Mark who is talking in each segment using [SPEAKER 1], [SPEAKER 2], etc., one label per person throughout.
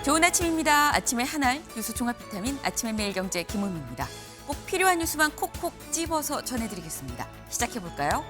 [SPEAKER 1] 좋은 아침입니다. 아침의 한알 뉴스 종합 비타민 아침의 매일경제 김은미입니다. 꼭 필요한 뉴스만 콕콕 집어서 전해드리겠습니다. 시작해볼까요?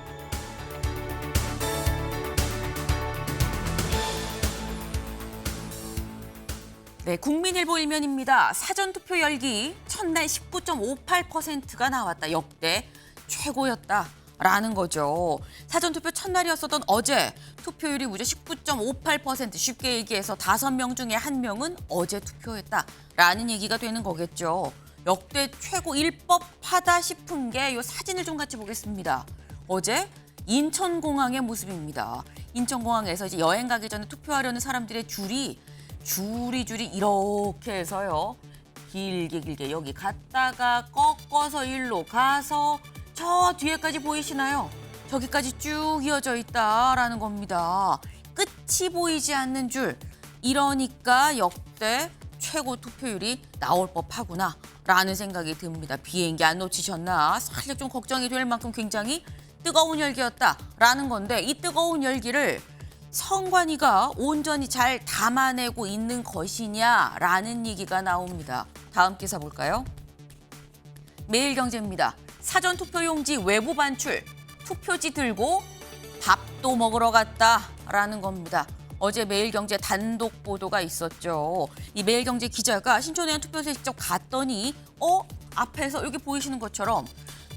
[SPEAKER 1] 네, 국민일보 일면입니다. 사전투표 열기 첫날 19.58%가 나왔다. 역대 최고였다라는 거죠. 사전투표 첫날이었었던 어제 투표율이 무려 19.58%, 쉽게 얘기해서 5명 중에 1명은 어제 투표했다라는 얘기가 되는 거겠죠. 역대 최고 일법하다 싶은 게 이 사진을 좀 같이 보겠습니다. 어제 인천공항의 모습입니다. 인천공항에서 이제 여행 가기 전에 투표하려는 사람들의 줄이 이렇게 해서요. 길게 여기 갔다가 꺾어서 일로 가서 저 뒤에까지 보이시나요? 저기까지 쭉 이어져 있다라는 겁니다. 끝이 보이지 않는 줄. 이러니까 역대 최고 투표율이 나올 법하구나라는 생각이 듭니다. 비행기 안 놓치셨나? 살짝 좀 걱정이 될 만큼 굉장히 뜨거운 열기였다라는 건데 이 뜨거운 열기를 선관위가 온전히 잘 담아내고 있는 것이냐라는 얘기가 나옵니다. 다음 기사 볼까요? 매일경제입니다. 사전투표용지 외부 반출, 투표지 들고 밥도 먹으러 갔다라는 겁니다. 어제 매일경제 단독 보도가 있었죠. 이 매일경제 기자가 신촌의원 투표소에 직접 갔더니 앞에서 여기 보이시는 것처럼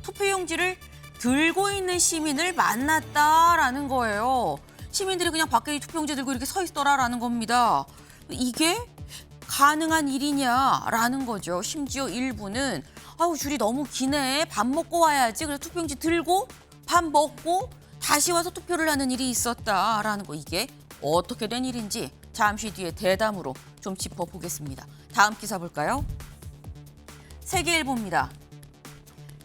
[SPEAKER 1] 투표용지를 들고 있는 시민을 만났다라는 거예요. 시민들이 그냥 밖에 투표용지 들고 이렇게 서 있더라라는 겁니다. 이게 가능한 일이냐라는 거죠. 심지어 일부는 줄이 너무 기네. 밥 먹고 와야지. 그래서 투표용지 들고 밥 먹고 다시 와서 투표를 하는 일이 있었다라는 거. 이게 어떻게 된 일인지 잠시 뒤에 대담으로 좀 짚어보겠습니다. 다음 기사 볼까요? 세계일보입니다.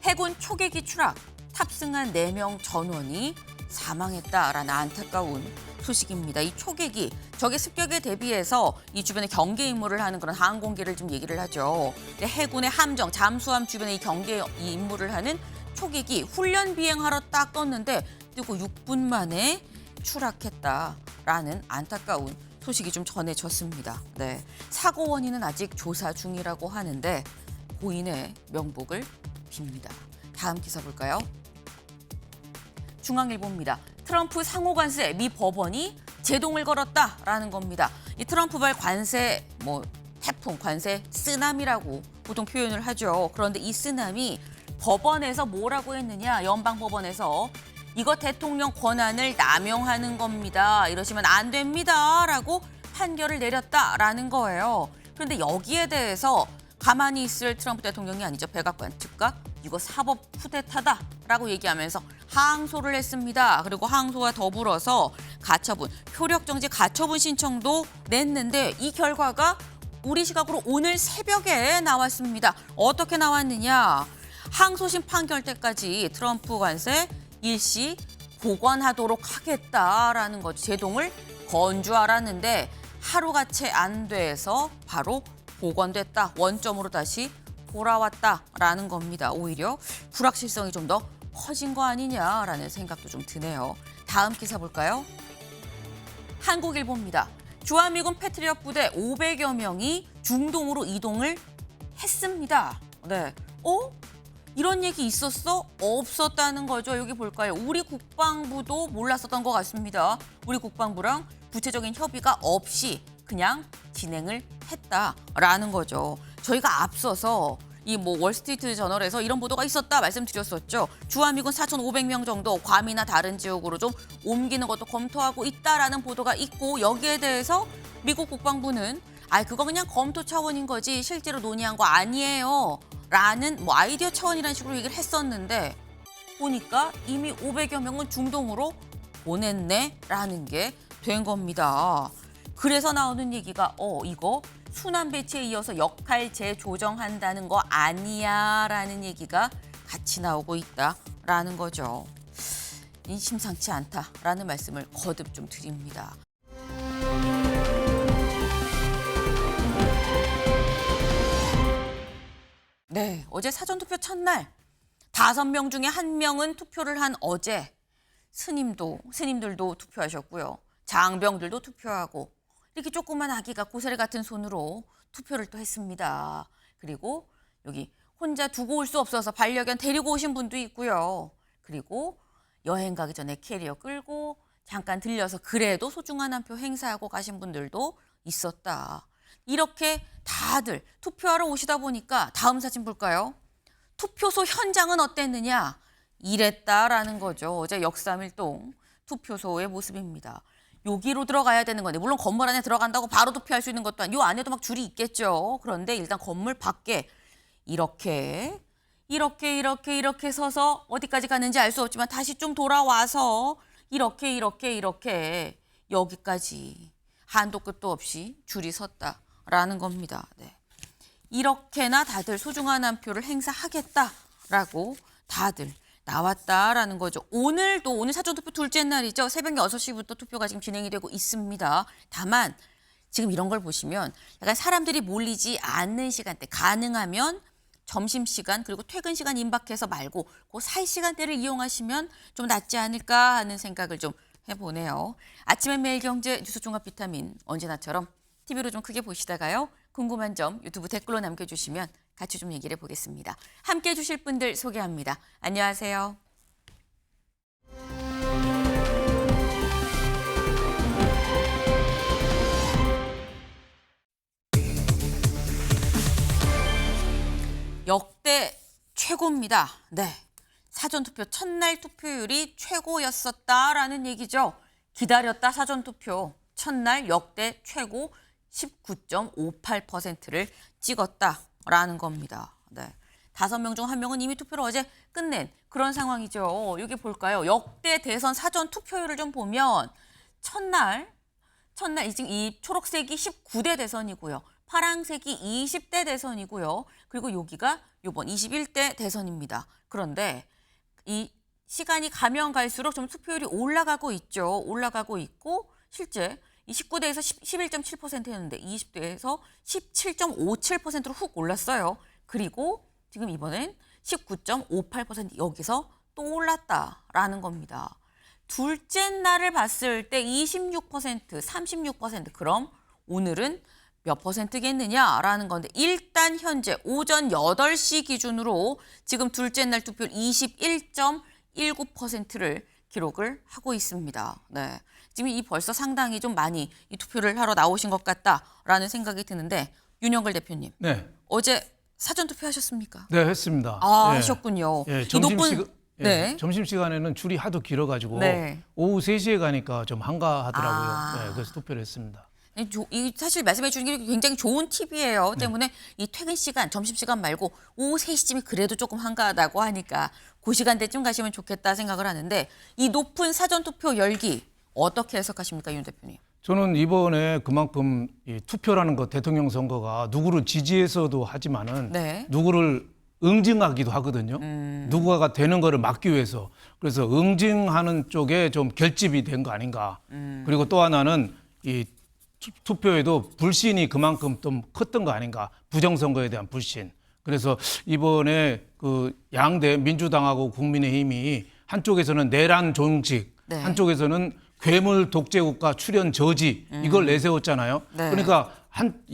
[SPEAKER 1] 해군 초계기 추락, 탑승한 4명 전원이 사망했다라는 안타까운 소식입니다. 이 초계기, 적의 습격에 대비해서 이 주변에 경계 임무를 하는 그런 항공기를 좀 얘기를 하죠. 근데 해군의 함정, 잠수함 주변에 이 경계 임무를 하는 초계기 훈련 비행하러 딱 떴는데 뜨고 6분 만에 추락했다라는 안타까운 소식이 좀 전해졌습니다. 네, 사고 원인은 아직 조사 중이라고 하는데 고인의 명복을 빕니다. 다음 기사 볼까요? 중앙일보입니다. 트럼프 상호 관세 미 법원이 제동을 걸었다라는 겁니다. 이 트럼프발 관세 태풍 관세 쓰나미라고 보통 표현을 하죠. 그런데 이 쓰나미 법원에서 뭐라고 했느냐? 연방법원에서 이거 대통령 권한을 남용하는 겁니다. 이러시면 안 됩니다라고 판결을 내렸다라는 거예요. 그런데 여기에 대해서 가만히 있을 트럼프 대통령이 아니죠. 백악관 측과 이거 사법 쿠데타다라고 얘기하면서 항소를 했습니다. 그리고 항소와 더불어서 가처분, 효력정지 가처분 신청도 냈는데 이 결과가 우리 시각으로 오늘 새벽에 나왔습니다. 어떻게 나왔느냐? 항소심 판결 때까지 트럼프 관세 일시 보관하도록 하겠다라는 거죠. 제동을 건 줄 알았는데 하루가 채 안 돼서 바로 복원됐다. 원점으로 다시 돌아왔다라는 겁니다. 오히려 불확실성이 좀 더 커진 거 아니냐라는 생각도 좀 드네요. 다음 기사 볼까요? 한국일보입니다. 주한미군 패트리엇 부대 500여 명이 중동으로 이동을 했습니다. 네. 이런 얘기 있었어? 없었다는 거죠. 여기 볼까요? 우리 국방부도 몰랐었던 것 같습니다. 우리 국방부랑 구체적인 협의가 없이 그냥 진행을 했다라는 거죠. 저희가 앞서서 이 월스트리트 저널에서 이런 보도가 있었다 말씀드렸었죠. 주한미군 4,500명 정도 괌이나 다른 지역으로 좀 옮기는 것도 검토하고 있다라는 보도가 있고 여기에 대해서 미국 국방부는 그거 그냥 검토 차원인 거지 실제로 논의한 거 아니에요. 라는 아이디어 차원이라는 식으로 얘기를 했었는데 보니까 이미 500여 명은 중동으로 보냈네라는 게 된 겁니다. 그래서 나오는 얘기가 이거 순환 배치에 이어서 역할 재조정한다는 거 아니야라는 얘기가 같이 나오고 있다라는 거죠. 심상치 않다라는 말씀을 거듭 좀 드립니다. 네, 어제 사전투표 첫날 5명 중에 1명은 투표를 한 어제 스님들도 투표하셨고요. 장병들도 투표하고 이렇게 조그만 아기가 고사리 같은 손으로 투표를 또 했습니다. 그리고 여기 혼자 두고 올 수 없어서 반려견 데리고 오신 분도 있고요. 그리고 여행 가기 전에 캐리어 끌고 잠깐 들려서 그래도 소중한 한 표 행사하고 가신 분들도 있었다. 이렇게 다들 투표하러 오시다 보니까 다음 사진 볼까요? 투표소 현장은 어땠느냐? 이랬다라는 거죠. 어제 역삼일동 투표소의 모습입니다. 여기로 들어가야 되는 건데 물론 건물 안에 들어간다고 바로 투표할 수 있는 것도 아니고 이 안에도 막 줄이 있겠죠. 그런데 일단 건물 밖에 이렇게 서서 어디까지 가는지 알 수 없지만 다시 좀 돌아와서 이렇게 여기까지 한도 끝도 없이 줄이 섰다라는 겁니다. 네. 이렇게나 다들 소중한 한 표를 행사하겠다라고 다들 나왔다라는 거죠. 오늘 사전투표 둘째 날이죠. 새벽 6시부터 투표가 지금 진행이 되고 있습니다. 다만 지금 이런 걸 보시면 약간 사람들이 몰리지 않는 시간대, 가능하면 점심시간 그리고 퇴근 시간 임박해서 말고 그 사이 시간대를 이용하시면 좀 낫지 않을까 하는 생각을 좀 해보네요. 아침의 매일경제 뉴스 종합 비타민 언제나처럼 TV로 좀 크게 보시다가요. 궁금한 점 유튜브 댓글로 남겨주시면 같이 좀 얘기를 해보겠습니다. 함께해 주실 분들 소개합니다. 안녕하세요. 역대 최고입니다. 네, 사전투표 첫날 투표율이 최고였었다라는 얘기죠. 기다렸다 사전투표 첫날 역대 최고 19.58%를 찍었다라는 겁니다. 네, 5명 중 1명은 이미 투표를 어제 끝낸 그런 상황이죠. 여기 볼까요? 역대 대선 사전투표율을 좀 보면 첫날 지금 이 초록색이 19대 대선이고요. 파란색이 20대 대선이고요. 그리고 여기가 이번 21대 대선입니다. 그런데 이 시간이 가면 갈수록 좀 투표율이 올라가고 있죠. 올라가고 있고 실제 이 19대에서 11.7%였는데 20대에서 17.57%로 훅 올랐어요. 그리고 지금 이번엔 19.58% 여기서 또 올랐다라는 겁니다. 둘째 날을 봤을 때 26%, 36% 그럼 오늘은 몇 퍼센트겠느냐라는 건데 일단 현재 오전 8시 기준으로 지금 둘째 날 투표율 21.19%를 기록을 하고 있습니다. 네, 지금 이 벌써 상당히 좀 많이 이 투표를 하러 나오신 것 같다라는 생각이 드는데 윤영걸 대표님.
[SPEAKER 2] 네.
[SPEAKER 1] 어제 사전 투표하셨습니까?
[SPEAKER 2] 네, 했습니다.
[SPEAKER 1] 아,
[SPEAKER 2] 예.
[SPEAKER 1] 하셨군요.
[SPEAKER 2] 예,
[SPEAKER 1] 네.
[SPEAKER 2] 점심시간에는 줄이 하도 길어가지고
[SPEAKER 1] 네.
[SPEAKER 2] 오후 3시에 가니까 좀 한가하더라고요.
[SPEAKER 1] 아.
[SPEAKER 2] 네, 그래서 투표를 했습니다.
[SPEAKER 1] 이 사실 말씀해 주신 게 굉장히 좋은 팁이에요. 때문에 이 퇴근 시간, 점심 시간 말고 오후 3시쯤이 그래도 조금 한가하다고 하니까 그 시간대쯤 가시면 좋겠다 생각을 하는데 이 높은 사전 투표 열기 어떻게 해석하십니까, 윤 대표님?
[SPEAKER 2] 저는 이번에 그만큼 이 투표라는 거 대통령 선거가 누구를 지지해서도 하지만은
[SPEAKER 1] 네.
[SPEAKER 2] 누구를 응징하기도 하거든요. 누구가 되는 거를 막기 위해서. 그래서 응징하는 쪽에 좀 결집이 된 거 아닌가. 그리고 또 하나는 이 투표에도 불신이 그만큼 좀 컸던 거 아닌가. 부정선거에 대한 불신. 그래서 이번에 그 양대 민주당하고 국민의힘이 한쪽에서는 내란 종식,
[SPEAKER 1] 네.
[SPEAKER 2] 한쪽에서는 괴물 독재국가 출현 저지 이걸 내세웠잖아요.
[SPEAKER 1] 네.
[SPEAKER 2] 그러니까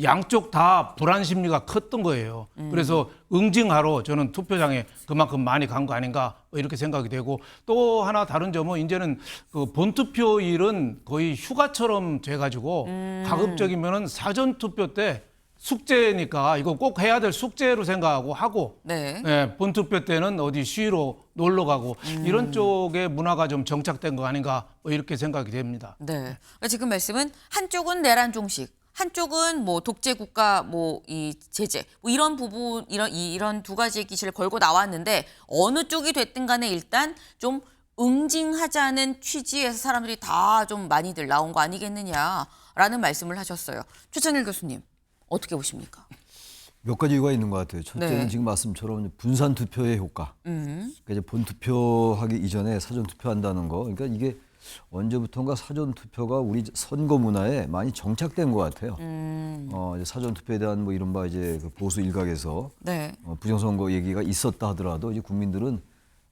[SPEAKER 2] 양쪽 다 불안 심리가 컸던 거예요. 그래서 응징하러 저는 투표장에 그만큼 많이 간 거 아닌가 이렇게 생각이 되고 또 하나 다른 점은 이제는 그 본투표일은 거의 휴가처럼 돼가지고 가급적이면은 사전투표 때 숙제니까 이거 꼭 해야 될 숙제로 생각하고 하고
[SPEAKER 1] 네.
[SPEAKER 2] 네, 본투표 때는 어디 쉬러 놀러 가고 이런 쪽의 문화가 좀 정착된 거 아닌가 이렇게 생각이 됩니다.
[SPEAKER 1] 네. 그러니까 지금 말씀은 한쪽은 내란 종식, 한쪽은 뭐 독재 국가 뭐 이 제재 뭐 이런 부분 이런 두 가지의 기시를 걸고 나왔는데 어느 쪽이 됐든 간에 일단 좀 응징하자는 취지에서 사람들이 다 좀 많이들 나온 거 아니겠느냐라는 말씀을 하셨어요. 최창일 교수님 어떻게 보십니까?
[SPEAKER 3] 몇 가지 이유가 있는 것 같아요. 첫째는
[SPEAKER 1] 네.
[SPEAKER 3] 지금 말씀처럼 분산 투표의 효과. 그러니까 이제 본 투표하기 이전에 사전 투표한다는 거. 그러니까 이게 언제부턴가 사전 투표가 우리 선거 문화에 많이 정착된 것 같아요. 이제 사전 투표에 대한 뭐 이른바 이제 그 보수 일각에서
[SPEAKER 1] 네.
[SPEAKER 3] 부정선거 얘기가 있었다 하더라도 이제 국민들은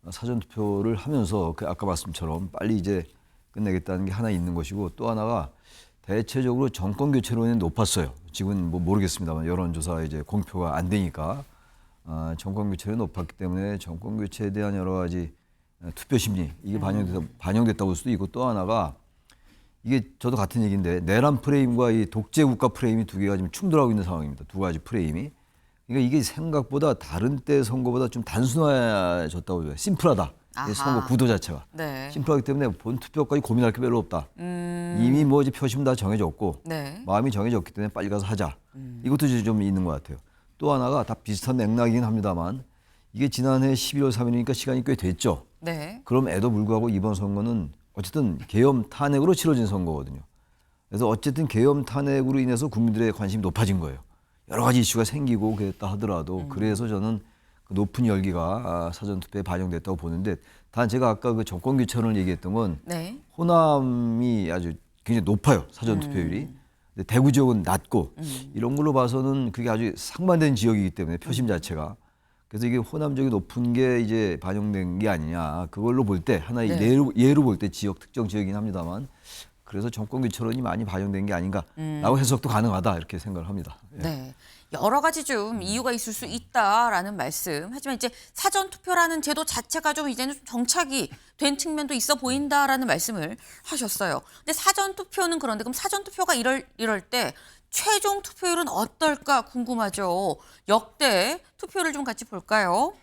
[SPEAKER 3] 사전 투표를 하면서 그 아까 말씀처럼 빨리 이제 끝내겠다는 게 하나 있는 것이고 또 하나가 대체적으로 정권 교체론이 높았어요. 지금은 뭐 모르겠습니다만 여론조사 이제 공표가 안 되니까 정권 교체론이 높았기 때문에 정권 교체에 대한 여러 가지 투표 심리 이게 반영됐다고 볼 수도 있고 또 하나가 이게 저도 같은 얘기인데 내란 프레임과 이 독재 국가 프레임이 두 개가 지금 충돌하고 있는 상황입니다. 두 가지 프레임이. 그러니까 이게 생각보다 다른 때 선거보다 좀 단순해졌다고 해요. 심플하다. 이 선거 구도 자체가.
[SPEAKER 1] 네.
[SPEAKER 3] 심플하기 때문에 본투표까지 고민할 게 별로 없다. 이미 뭐 이제 표심 다 정해졌고
[SPEAKER 1] 네.
[SPEAKER 3] 마음이 정해졌기 때문에 빨리 가서 하자. 이것도 이제 좀 있는 것 같아요. 또 하나가 다 비슷한 맥락이긴 합니다만 이게 지난해 11월 3일이니까 시간이 꽤 됐죠.
[SPEAKER 1] 네.
[SPEAKER 3] 그럼에도 불구하고 이번 선거는 어쨌든 계엄 탄핵으로 치러진 선거거든요. 그래서 어쨌든 계엄 탄핵으로 인해서 국민들의 관심이 높아진 거예요. 여러 가지 이슈가 생기고 그랬다 하더라도 그래서 저는 그 높은 열기가 사전투표에 반영됐다고 보는데 단 제가 아까 그 정권 교체론을 얘기했던 건
[SPEAKER 1] 네.
[SPEAKER 3] 호남이 아주 굉장히 높아요. 사전투표율이. 근데 대구 지역은 낮고 이런 걸로 봐서는 그게 아주 상반된 지역이기 때문에 표심 자체가. 그래서 이게 호남 지역이 높은 게 이제 반영된 게 아니냐. 그걸로 볼 때 하나의
[SPEAKER 1] 네.
[SPEAKER 3] 예로 볼 때 지역 특정 지역이긴 합니다만 그래서 정권 교체론이 많이 반영된 게 아닌가라고 해석도 가능하다 이렇게 생각을 합니다. 예.
[SPEAKER 1] 네. 여러 가지 좀 이유가 있을 수 있다라는 말씀. 하지만 이제 사전 투표라는 제도 자체가 좀 이제는 좀 정착이 된 측면도 있어 보인다라는 말씀을 하셨어요. 근데 사전 투표는 그런데 그럼 사전 투표가 이럴 때 최종 투표율은 어떨까 궁금하죠. 역대 투표를 좀 같이 볼까요?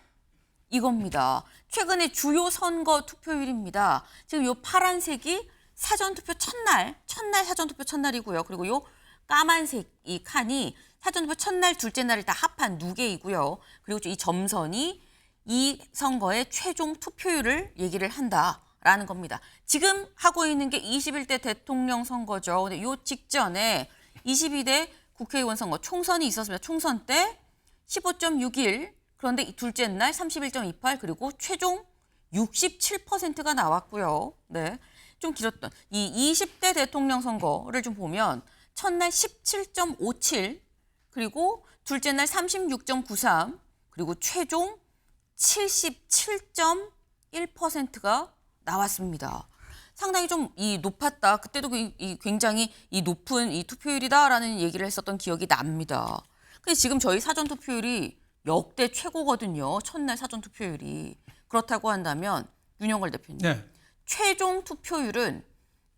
[SPEAKER 1] 이겁니다. 최근에 주요 선거 투표율입니다. 지금 요 파란색이 사전투표 첫날 사전투표 첫날이고요. 그리고 요 까만색 이 칸이 사전투표 첫날, 둘째 날을 다 합한 누계이고요. 그리고 이 점선이 이 선거의 최종 투표율을 얘기를 한다라는 겁니다. 지금 하고 있는 게 21대 대통령 선거죠. 근데 요 직전에 22대 국회의원 선거 총선이 있었습니다. 총선 때 15.61, 그런데 이 둘째 날 31.28, 그리고 최종 67%가 나왔고요. 네. 좀 길었던 이 20대 대통령 선거를 좀 보면 첫날 17.57, 그리고 둘째 날 36.93, 그리고 최종 77.1%가 나왔습니다. 상당히 좀 이 높았다. 그때도 이 굉장히 이 높은 이 투표율이다라는 얘기를 했었던 기억이 납니다. 근데 지금 저희 사전 투표율이 역대 최고거든요. 첫날 사전 투표율이. 그렇다고 한다면 윤영걸 대표님.
[SPEAKER 2] 네.
[SPEAKER 1] 최종 투표율은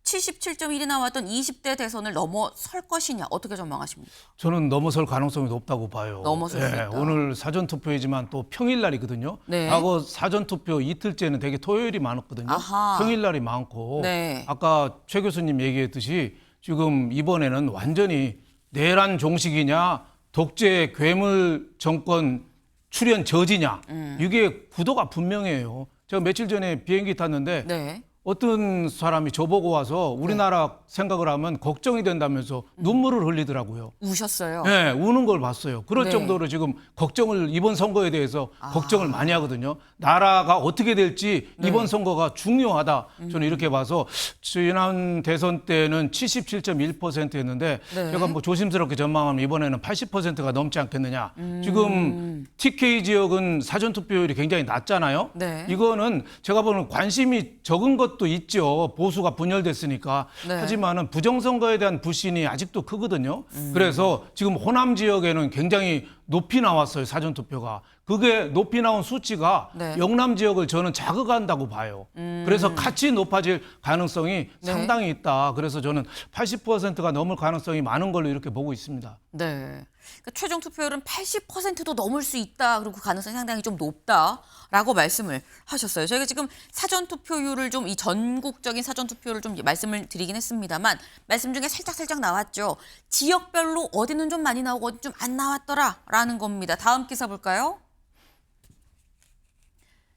[SPEAKER 1] 77.1이 나왔던 20대 대선을 넘어설 것이냐 어떻게 전망하십니까?
[SPEAKER 2] 저는 넘어설 가능성이 높다고 봐요.
[SPEAKER 1] 넘어설 수 있다.
[SPEAKER 2] 오늘 사전투표이지만 또 평일날이거든요.
[SPEAKER 1] 네.
[SPEAKER 2] 과거 사전투표 이틀째는 되게 토요일이 많았거든요.
[SPEAKER 1] 아하.
[SPEAKER 2] 평일날이 많고
[SPEAKER 1] 네.
[SPEAKER 2] 아까 최 교수님 얘기했듯이 지금 이번에는 완전히 내란 종식이냐 독재 괴물 정권 출현 저지냐 이게 구도가 분명해요. 제가 며칠 전에 비행기 탔는데
[SPEAKER 1] 네.
[SPEAKER 2] 어떤 사람이 저보고 와서 우리나라 생각을 하면 걱정이 된다면서 눈물을 흘리더라고요.
[SPEAKER 1] 우셨어요.
[SPEAKER 2] 네, 우는 걸 봤어요. 그럴
[SPEAKER 1] 네.
[SPEAKER 2] 정도로 지금 걱정을 이번 선거에 대해서 걱정을 많이 하거든요. 나라가 어떻게 될지 이번 선거가 중요하다. 저는 이렇게 봐서 지난 대선 때는 77.1%였는데
[SPEAKER 1] 네.
[SPEAKER 2] 제가 뭐 조심스럽게 전망하면 이번에는 80%가 넘지 않겠느냐. 지금 TK 지역은 사전 투표율이 굉장히 낮잖아요.
[SPEAKER 1] 네.
[SPEAKER 2] 이거는 제가 보는 관심이 적은 것도 있죠. 보수가 분열됐으니까.
[SPEAKER 1] 네.
[SPEAKER 2] 하지만은 부정선거에 대한 불신이 아직도 크거든요. 그래서 지금 호남 지역에는 굉장히 높이 나왔어요. 사전투표가. 그게 높이 나온 수치가
[SPEAKER 1] 네.
[SPEAKER 2] 영남 지역을 저는 자극한다고 봐요. 그래서 같이 높아질 가능성이
[SPEAKER 1] 네.
[SPEAKER 2] 상당히 있다. 그래서 저는 80%가 넘을 가능성이 많은 걸로 이렇게 보고 있습니다.
[SPEAKER 1] 네. 그러니까 최종 투표율은 80%도 넘을 수 있다. 그리고 그 가능성이 상당히 좀 높다라고 말씀을 하셨어요. 저희가 지금 사전 투표율을 좀 이 전국적인 사전 투표율을 좀 말씀을 드리긴 했습니다만 말씀 중에 살짝 나왔죠. 지역별로 어디는 좀 많이 나오고 어디 좀 안 나왔더라라는 겁니다. 다음 기사 볼까요?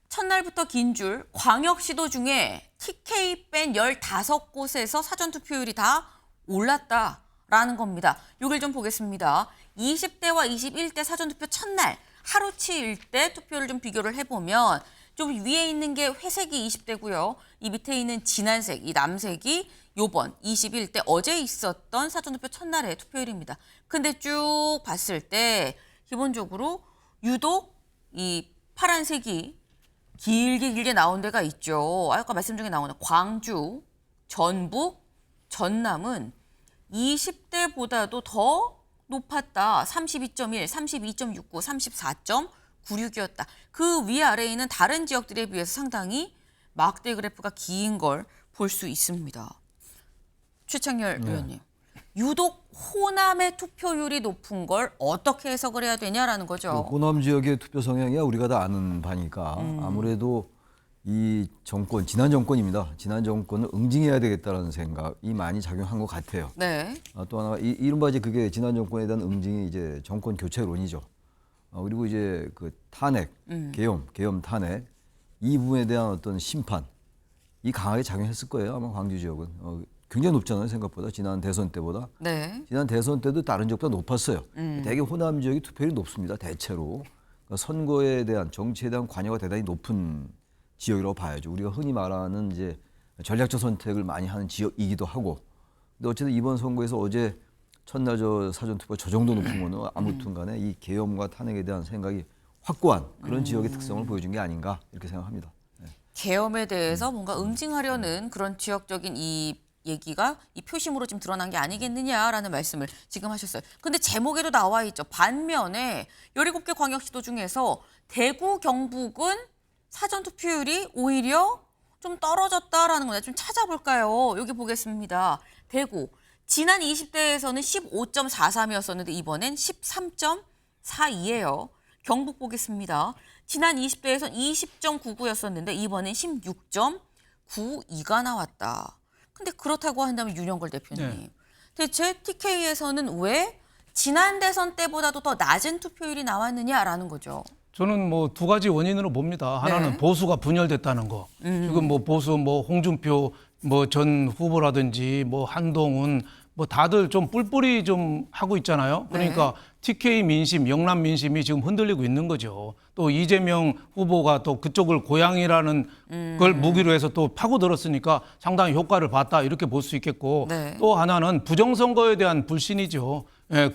[SPEAKER 1] 첫날부터 긴 줄 광역시도 중에 TK 뺀 15곳에서 사전 투표율이 다 올랐다라는 겁니다. 이걸 좀 보겠습니다. 20대와 21대 사전투표 첫날 하루치일 때 투표를 좀 비교를 해보면 좀 위에 있는 게 회색이 20대고요. 이 밑에 있는 진한색, 이 남색이 요번 21대 어제 있었던 사전투표 첫날의 투표율입니다. 근데 쭉 봤을 때 기본적으로 유독 이 파란색이 길게 나온 데가 있죠. 아까 말씀 중에 나오는 광주, 전북, 전남은 20대보다도 더 높았다. 32.1, 32.69, 34.96이었다. 그 위아래에 있는 다른 지역들에 비해서 상당히 막대 그래프가 긴 걸 볼 수 있습니다. 최창렬 의원님, 유독 호남의 투표율이 높은 걸 어떻게 해석을 해야 되냐라는 거죠.
[SPEAKER 3] 호남 지역의 투표 성향이야 우리가 다 아는 바니까 아무래도 이 정권, 지난 정권입니다. 지난 정권은 응징해야 되겠다는 생각이 많이 작용한 것 같아요.
[SPEAKER 1] 네.
[SPEAKER 3] 또 하나 이른바 이제 그게 지난 정권에 대한 응징이 이제 정권 교체론이죠. 그리고 이제 그 탄핵, 계엄 탄핵 이 부분에 대한 어떤 심판 이 강하게 작용했을 거예요. 아마 광주 지역은 굉장히 높잖아요. 생각보다 지난 대선 때보다.
[SPEAKER 1] 네.
[SPEAKER 3] 지난 대선 때도 다른 지역보다 높았어요. 되게 호남 지역이 투표율이 높습니다. 대체로 그러니까 선거에 대한 정치에 대한 관여가 대단히 높은 지역이라고 봐야죠. 우리가 흔히 말하는 이제 전략적 선택을 많이 하는 지역이기도 하고. 근데 어쨌든 이번 선거에서 어제 첫날 사전 투표 저 정도 높은 거는 아무튼간에 이 계엄과 탄핵에 대한 생각이 확고한 그런 지역의 특성을 보여준 게 아닌가 이렇게 생각합니다. 네.
[SPEAKER 1] 계엄에 대해서 뭔가 응징하려는 그런 지역적인 이 얘기가 이 표심으로 지금 드러난 게 아니겠느냐라는 말씀을 지금 하셨어요. 근데 제목에도 나와 있죠. 반면에 17개 광역시도 중에서 대구, 경북은 사전 투표율이 오히려 좀 떨어졌다라는 건데 좀 찾아볼까요? 여기 보겠습니다. 대구. 지난 20대에서는 15.43이었었는데 이번엔 13.42예요. 경북 보겠습니다. 지난 20대에서는 20.99였었는데 이번엔 16.92가 나왔다. 근데 그렇다고 한다면 윤영걸 대표님.
[SPEAKER 2] 네.
[SPEAKER 1] 대체 TK에서는 왜 지난 대선 때보다도 더 낮은 투표율이 나왔느냐라는 거죠.
[SPEAKER 2] 저는 뭐 두 가지 원인으로 봅니다. 하나는
[SPEAKER 1] 네.
[SPEAKER 2] 보수가 분열됐다는 거. 지금 뭐 보수 홍준표 전 후보라든지 한동훈 다들 좀 뿔뿔이 좀 하고 있잖아요. 그러니까 TK 민심, 영남 민심이 지금 흔들리고 있는 거죠. 또 이재명 후보가 또 그쪽을 고향이라는 걸 무기로 해서 또 파고들었으니까 상당히 효과를 봤다 이렇게 볼 수 있겠고
[SPEAKER 1] 네.
[SPEAKER 2] 또 하나는 부정선거에 대한 불신이죠.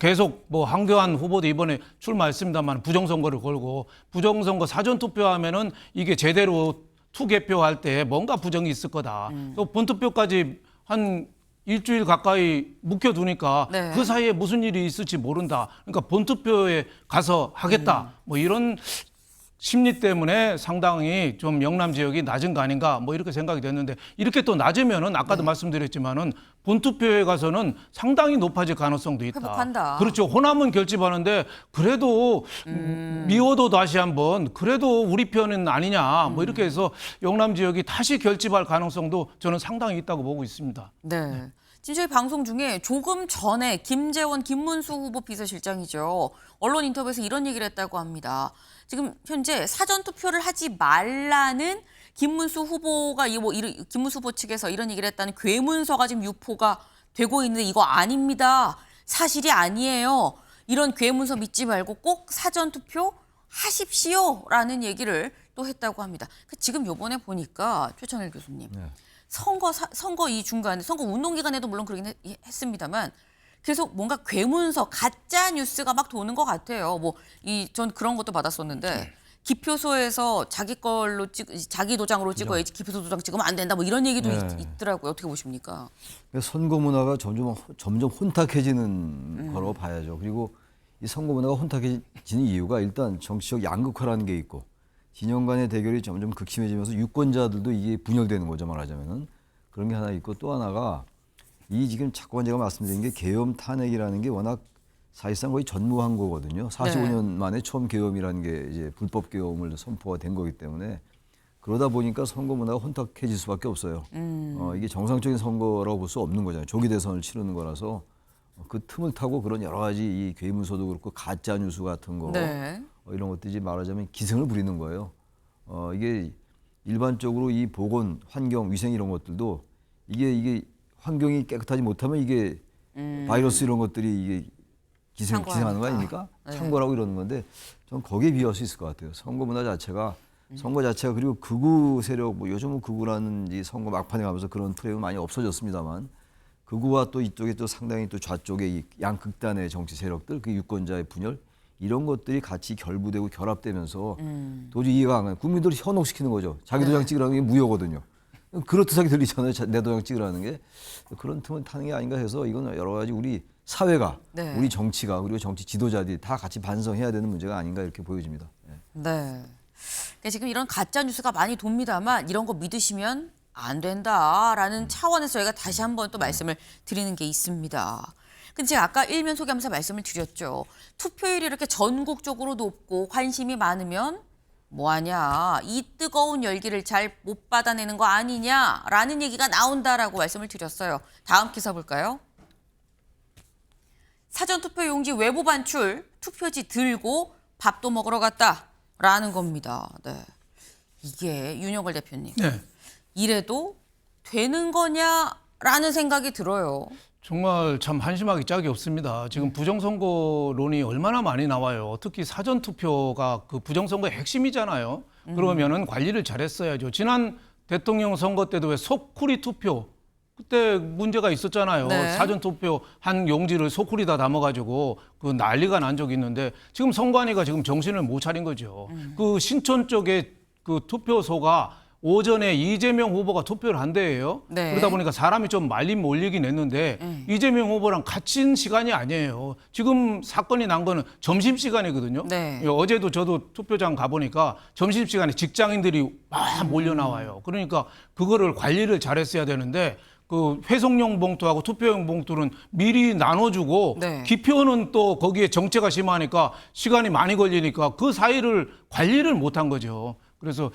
[SPEAKER 2] 계속 한교안 후보도 이번에 출마했습니다만 부정선거를 걸고 부정선거 사전투표하면은 이게 제대로 투개표할 때 뭔가 부정이 있을 거다. 또 본투표까지 한 일주일 가까이 묵혀두니까
[SPEAKER 1] 네.
[SPEAKER 2] 그 사이에 무슨 일이 있을지 모른다. 그러니까 본투표에 가서 하겠다. 이런 심리 때문에 상당히 좀 영남 지역이 낮은 거 아닌가 이렇게 생각이 됐는데 이렇게 또 낮으면은 아까도 말씀드렸지만은 본투표에 가서는 상당히 높아질 가능성도 있다.
[SPEAKER 1] 회복한다.
[SPEAKER 2] 그렇죠. 호남은 결집하는데 그래도 미워도 다시 한번 그래도 우리 편은 아니냐 이렇게 해서 영남 지역이 다시 결집할 가능성도 저는 상당히 있다고 보고 있습니다.
[SPEAKER 1] 네. 지금 저희 방송 중에 조금 전에 김재원, 김문수 후보 비서실장이죠. 언론 인터뷰에서 이런 얘기를 했다고 합니다. 지금 현재 사전 투표를 하지 말라는 김문수 후보가 김문수 후보 측에서 이런 얘기를 했다는 괴문서가 지금 유포가 되고 있는데 이거 아닙니다. 사실이 아니에요. 이런 괴문서 믿지 말고 꼭 사전 투표 하십시오라는 얘기를 또 했다고 합니다. 지금 요번에 보니까 최창일 교수님.
[SPEAKER 3] 네.
[SPEAKER 1] 선거 이 중간에 선거 운동 기간에도 물론 그러긴 했습니다만 계속 뭔가 괴문서 가짜 뉴스가 막 도는 것 같아요. 전 그런 것도 받았었는데 기표소에서 자기 도장으로 찍어야지 기표소 도장 찍으면 안 된다. 이런 얘기도 있더라고요. 어떻게 보십니까?
[SPEAKER 3] 선거 문화가 점점 혼탁해지는 거로 봐야죠. 그리고 이 선거 문화가 혼탁해지는 이유가 일단 정치적 양극화라는 게 있고 진영 간의 대결이 점점 극심해지면서 유권자들도 이게 분열되는 거죠, 말하자면은. 그런 게 하나 있고 또 하나가 이 지금 자꾸만 제가 말씀드린 게 계엄 탄핵이라는 게 워낙 사실상 거의 전무한 거거든요. 45년 만에 처음 계엄이라는 게 이제 불법 계엄을 선포가 된 거기 때문에 그러다 보니까 선거 문화가 혼탁해질 수밖에 없어요. 이게 정상적인 선거라고 볼 수 없는 거잖아요. 조기 대선을 치르는 거라서 그 틈을 타고 그런 여러 가지 이 괴문서도 그렇고 가짜 뉴스 같은 거 이런 것들이 말하자면 기승을 부리는 거예요. 이게 일반적으로 이 보건, 환경, 위생 이런 것들도 이게 환경이 깨끗하지 못하면 이게 바이러스 이런 것들이 이게 기생하는 거 아닙니까? 창궐하고 이러는 건데 전 거기에 비할 수 있을 것 같아요. 선거 문화 자체가 선거 자체가 그리고 극우 세력 요즘은 극우라는 이 선거 막판에 가면서 그런 프레임은 많이 없어졌습니다만 극우와 또 이쪽에 또 상당히 또 좌쪽의 이 양극단의 정치 세력들 그 유권자의 분열 이런 것들이 같이 결부되고 결합되면서 도저히 이해가 안 가요. 국민들을 현혹시키는 거죠. 자기 도장 찍으라는 게 무효거든요. 그렇듯하게 들리잖아요. 내 도장 찍으라는 게. 그런 틈을 타는 게 아닌가 해서 이건 여러 가지 우리 사회가,
[SPEAKER 1] 네.
[SPEAKER 3] 우리 정치가, 그리고 정치 지도자들이 다 같이 반성해야 되는 문제가 아닌가 이렇게 보여집니다. 예.
[SPEAKER 1] 네. 그러니까 지금 이런 가짜 뉴스가 많이 돕니다만 이런 거 믿으시면 안 된다라는 차원에서 저희가 다시 한번 또 말씀을 드리는 게 있습니다. 근데 제가 아까 일면 소개하면서 말씀을 드렸죠. 투표율이 이렇게 전국적으로 높고 관심이 많으면 뭐하냐. 이 뜨거운 열기를 잘 못 받아내는 거 아니냐라는 얘기가 나온다라고 말씀을 드렸어요. 다음 기사 볼까요? 사전투표 용지 외부 반출, 투표지 들고 밥도 먹으러 갔다라는 겁니다. 네. 이게 윤영걸 대표님.
[SPEAKER 2] 네.
[SPEAKER 1] 이래도 되는 거냐라는 생각이 들어요.
[SPEAKER 2] 정말 참 한심하기 짝이 없습니다. 지금 부정선거론이 얼마나 많이 나와요. 특히 사전투표가 그 부정선거의 핵심이잖아요. 그러면은 관리를 잘했어야죠. 지난 대통령 선거 때도 왜 소쿠리 투표 그때 문제가 있었잖아요.
[SPEAKER 1] 네.
[SPEAKER 2] 사전투표 한 용지를 소쿠리다 담아가지고 그 난리가 난 적이 있는데 지금 선관위가 지금 정신을 못 차린 거죠. 그 신촌 쪽에 그 투표소가 오전에 이재명 후보가 투표를 한대요.
[SPEAKER 1] 네.
[SPEAKER 2] 그러다 보니까 사람이 좀 말림 몰리긴 했는데 이재명 후보랑 같은 시간이 아니에요. 지금 사건이 난 거는 점심시간이거든요.
[SPEAKER 1] 네.
[SPEAKER 2] 어제도 저도 투표장 가보니까 점심시간에 직장인들이 막 몰려 나와요. 그러니까 그거를 관리를 잘했어야 되는데 그 회송용 봉투하고 투표용 봉투는 미리 나눠주고
[SPEAKER 1] 네.
[SPEAKER 2] 기표는 또 거기에 정체가 심하니까 시간이 많이 걸리니까 그 사이를 관리를 못한 거죠. 그래서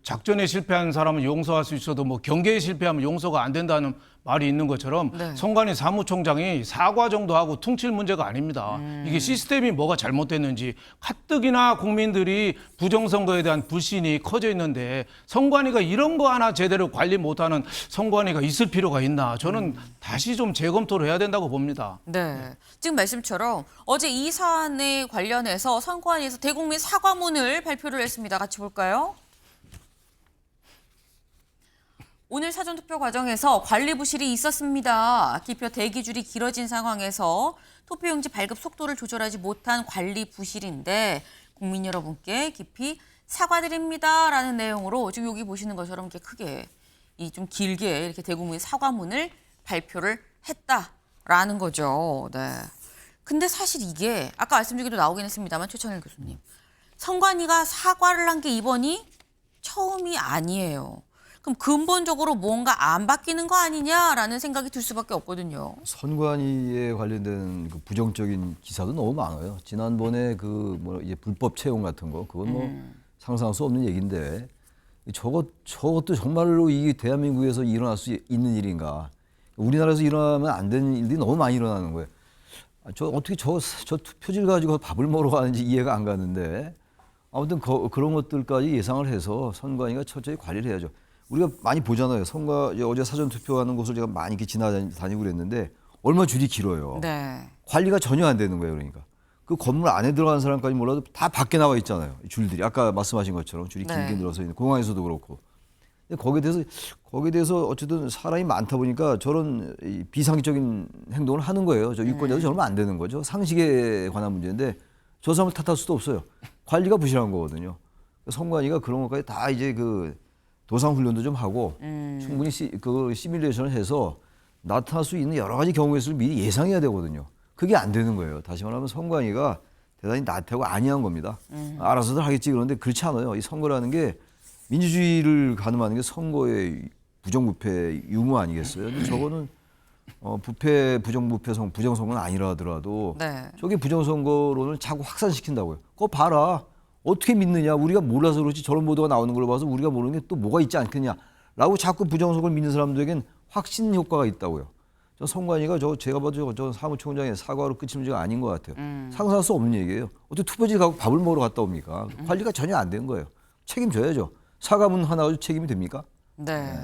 [SPEAKER 2] 작전에 실패한 사람은 용서할 수 있어도 뭐 경계에 실패하면 용서가 안 된다는 말이 있는 것처럼
[SPEAKER 1] 네.
[SPEAKER 2] 선관위 사무총장이 사과 정도 하고 퉁칠 문제가 아닙니다. 이게 시스템이 뭐가 잘못됐는지 가뜩이나 국민들이 부정선거에 대한 불신이 커져 있는데 선관위가 이런 거 하나 제대로 관리 못하는 선관위가 있을 필요가 있나 저는 다시 좀 재검토를 해야 된다고 봅니다.
[SPEAKER 1] 네. 지금 말씀처럼 어제 이 사안에 관련해서 선관위에서 대국민 사과문을 발표를 했습니다. 같이 볼까요? 오늘 사전투표 과정에서 관리 부실이 있었습니다. 기표 대기줄이 길어진 상황에서 투표용지 발급 속도를 조절하지 못한 관리 부실인데 국민 여러분께 깊이 사과드립니다라는 내용으로 지금 여기 보시는 것처럼 이렇게 크게 이 좀 길게 이렇게 대국민 사과문을 발표를 했다라는 거죠. 네. 근데 사실 이게 아까 말씀 중에도 나오긴 했습니다만 최천일 교수님 선관위가 사과를 한 게 이번이 처음이 아니에요. 그럼 근본적으로 뭔가 안 바뀌는 거 아니냐라는 생각이 들 수밖에 없거든요.
[SPEAKER 3] 선관위에 관련된 그 부정적인 기사도 너무 많아요. 지난번에 그 뭐 이제 불법 채용 같은 거 그건 뭐 상상할 수 없는 얘기인데 저것도 정말로 이 대한민국에서 일어날 수 있는 일인가? 우리나라에서 일어나면 안 되는 일들이 너무 많이 일어나는 거예요. 어떻게 저 투표지를 가지고 밥을 먹으러 가는지 이해가 안 가는데 아무튼 그런 것들까지 예상을 해서 선관위가 철저히 관리를 해야죠. 우리가 많이 보잖아요. 어제 사전 투표하는 곳을 제가 많이 이렇게 지나다니고 그랬는데 얼마 줄이 길어요.
[SPEAKER 1] 네.
[SPEAKER 3] 관리가 전혀 안 되는 거예요. 그러니까 그 건물 안에 들어가는 사람까지 몰라도 다 밖에 나와 있잖아요. 줄들이 아까 말씀하신 것처럼 줄이 길게
[SPEAKER 1] 네.
[SPEAKER 3] 늘어서 있는 공항에서도 그렇고. 근데 거기에 대해서 어쨌든 사람이 많다 보니까 저런 이 비상식적인 행동을 하는 거예요. 저 유권자도 저러면 안 되는 거죠. 상식에 관한 문제인데 저 사람을 탓할 수도 없어요. 관리가 부실한 거거든요. 선관위가 그런 것까지 다 이제 그 도상 훈련도 좀 하고 충분히 그 시뮬레이션을 해서 나타날 수 있는 여러 가지 경우의 수를 미리 예상해야 되거든요. 그게 안 되는 거예요. 다시 말하면 선관위가 대단히 나태하고 안이한 겁니다. 알아서들 하겠지 그런데 그렇지 않아요. 이 선거라는 게 민주주의를 가늠하는 게 선거의 부정부패 유무 아니겠어요? 근데 저거는 부패, 부정부패, 부정선거는 아니라 하더라도
[SPEAKER 1] 네.
[SPEAKER 3] 저게 부정선거론을 자꾸 확산시킨다고요. 그거 봐라. 어떻게 믿느냐. 우리가 몰라서 그렇지 저런 보도가 나오는 걸 봐서 우리가 모르는 게 또 뭐가 있지 않겠냐라고 자꾸 부정선거를 믿는 사람들에겐 확신 효과가 있다고요. 저 선관위가 제가 봐도 저 사무총장의 사과로 끝이 문제가 아닌 것 같아요. 상상할 수 없는 얘기예요. 어떻게 투표지 가고 밥을 먹으러 갔다 옵니까? 관리가 전혀 안 된 거예요. 책임져야죠. 사과문 하나 가지고 책임이 됩니까?
[SPEAKER 1] 네.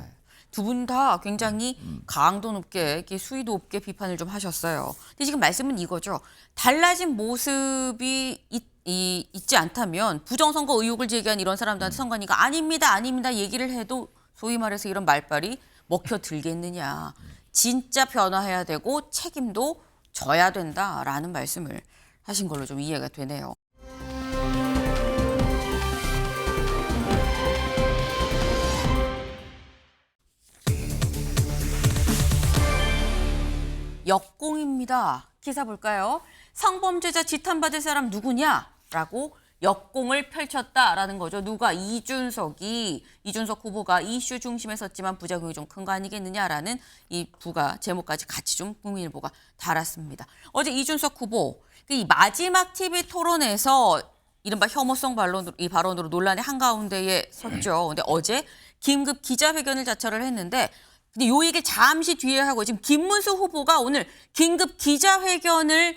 [SPEAKER 1] 두 분 다 굉장히 강도 높게, 이렇게 수위도 높게 비판을 좀 하셨어요. 근데 지금 말씀은 이거죠. 달라진 모습이 있지 않다면 부정선거 의혹을 제기한 이런 사람들한테 선관위가 아닙니다 얘기를 해도 소위 말해서 이런 말발이 먹혀들겠느냐. 진짜 변화해야 되고 책임도 져야 된다라는 말씀을 하신 걸로 좀 이해가 되네요. 역공입니다. 기사 볼까요? 성범죄자 지탄받을 사람 누구냐라고 역공을 펼쳤다라는 거죠. 누가? 이준석 후보가 이슈 중심에 섰지만 부작용이 좀 큰 거 아니겠느냐라는 이 부가 제목까지 같이 좀 국민일보가 달았습니다. 어제 이준석 후보 이 마지막 TV 토론에서 이른바 혐오성 발언으로 논란의 한가운데에 섰죠. 근데 어제 긴급 기자회견을 자처를 했는데 근데 요 얘기를 잠시 뒤에 하고 지금 김문수 후보가 오늘 긴급 기자회견을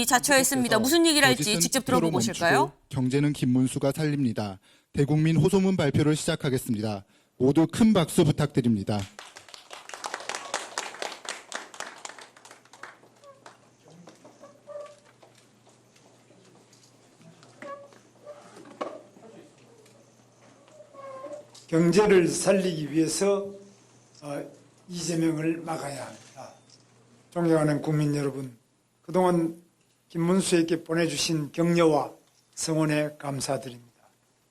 [SPEAKER 1] 자처했습니다. 무슨 얘기를 할지 직접 들어보고 오실까요?
[SPEAKER 4] 경제는 김문수가 살립니다. 대국민 호소문 발표를 시작하겠습니다. 모두 큰 박수 부탁드립니다.
[SPEAKER 5] 경제를 살리기 위해서 이재명을 막아야 합니다. 존경하는 국민 여러분, 그동안 김문수에게 보내주신 격려와 성원에 감사드립니다.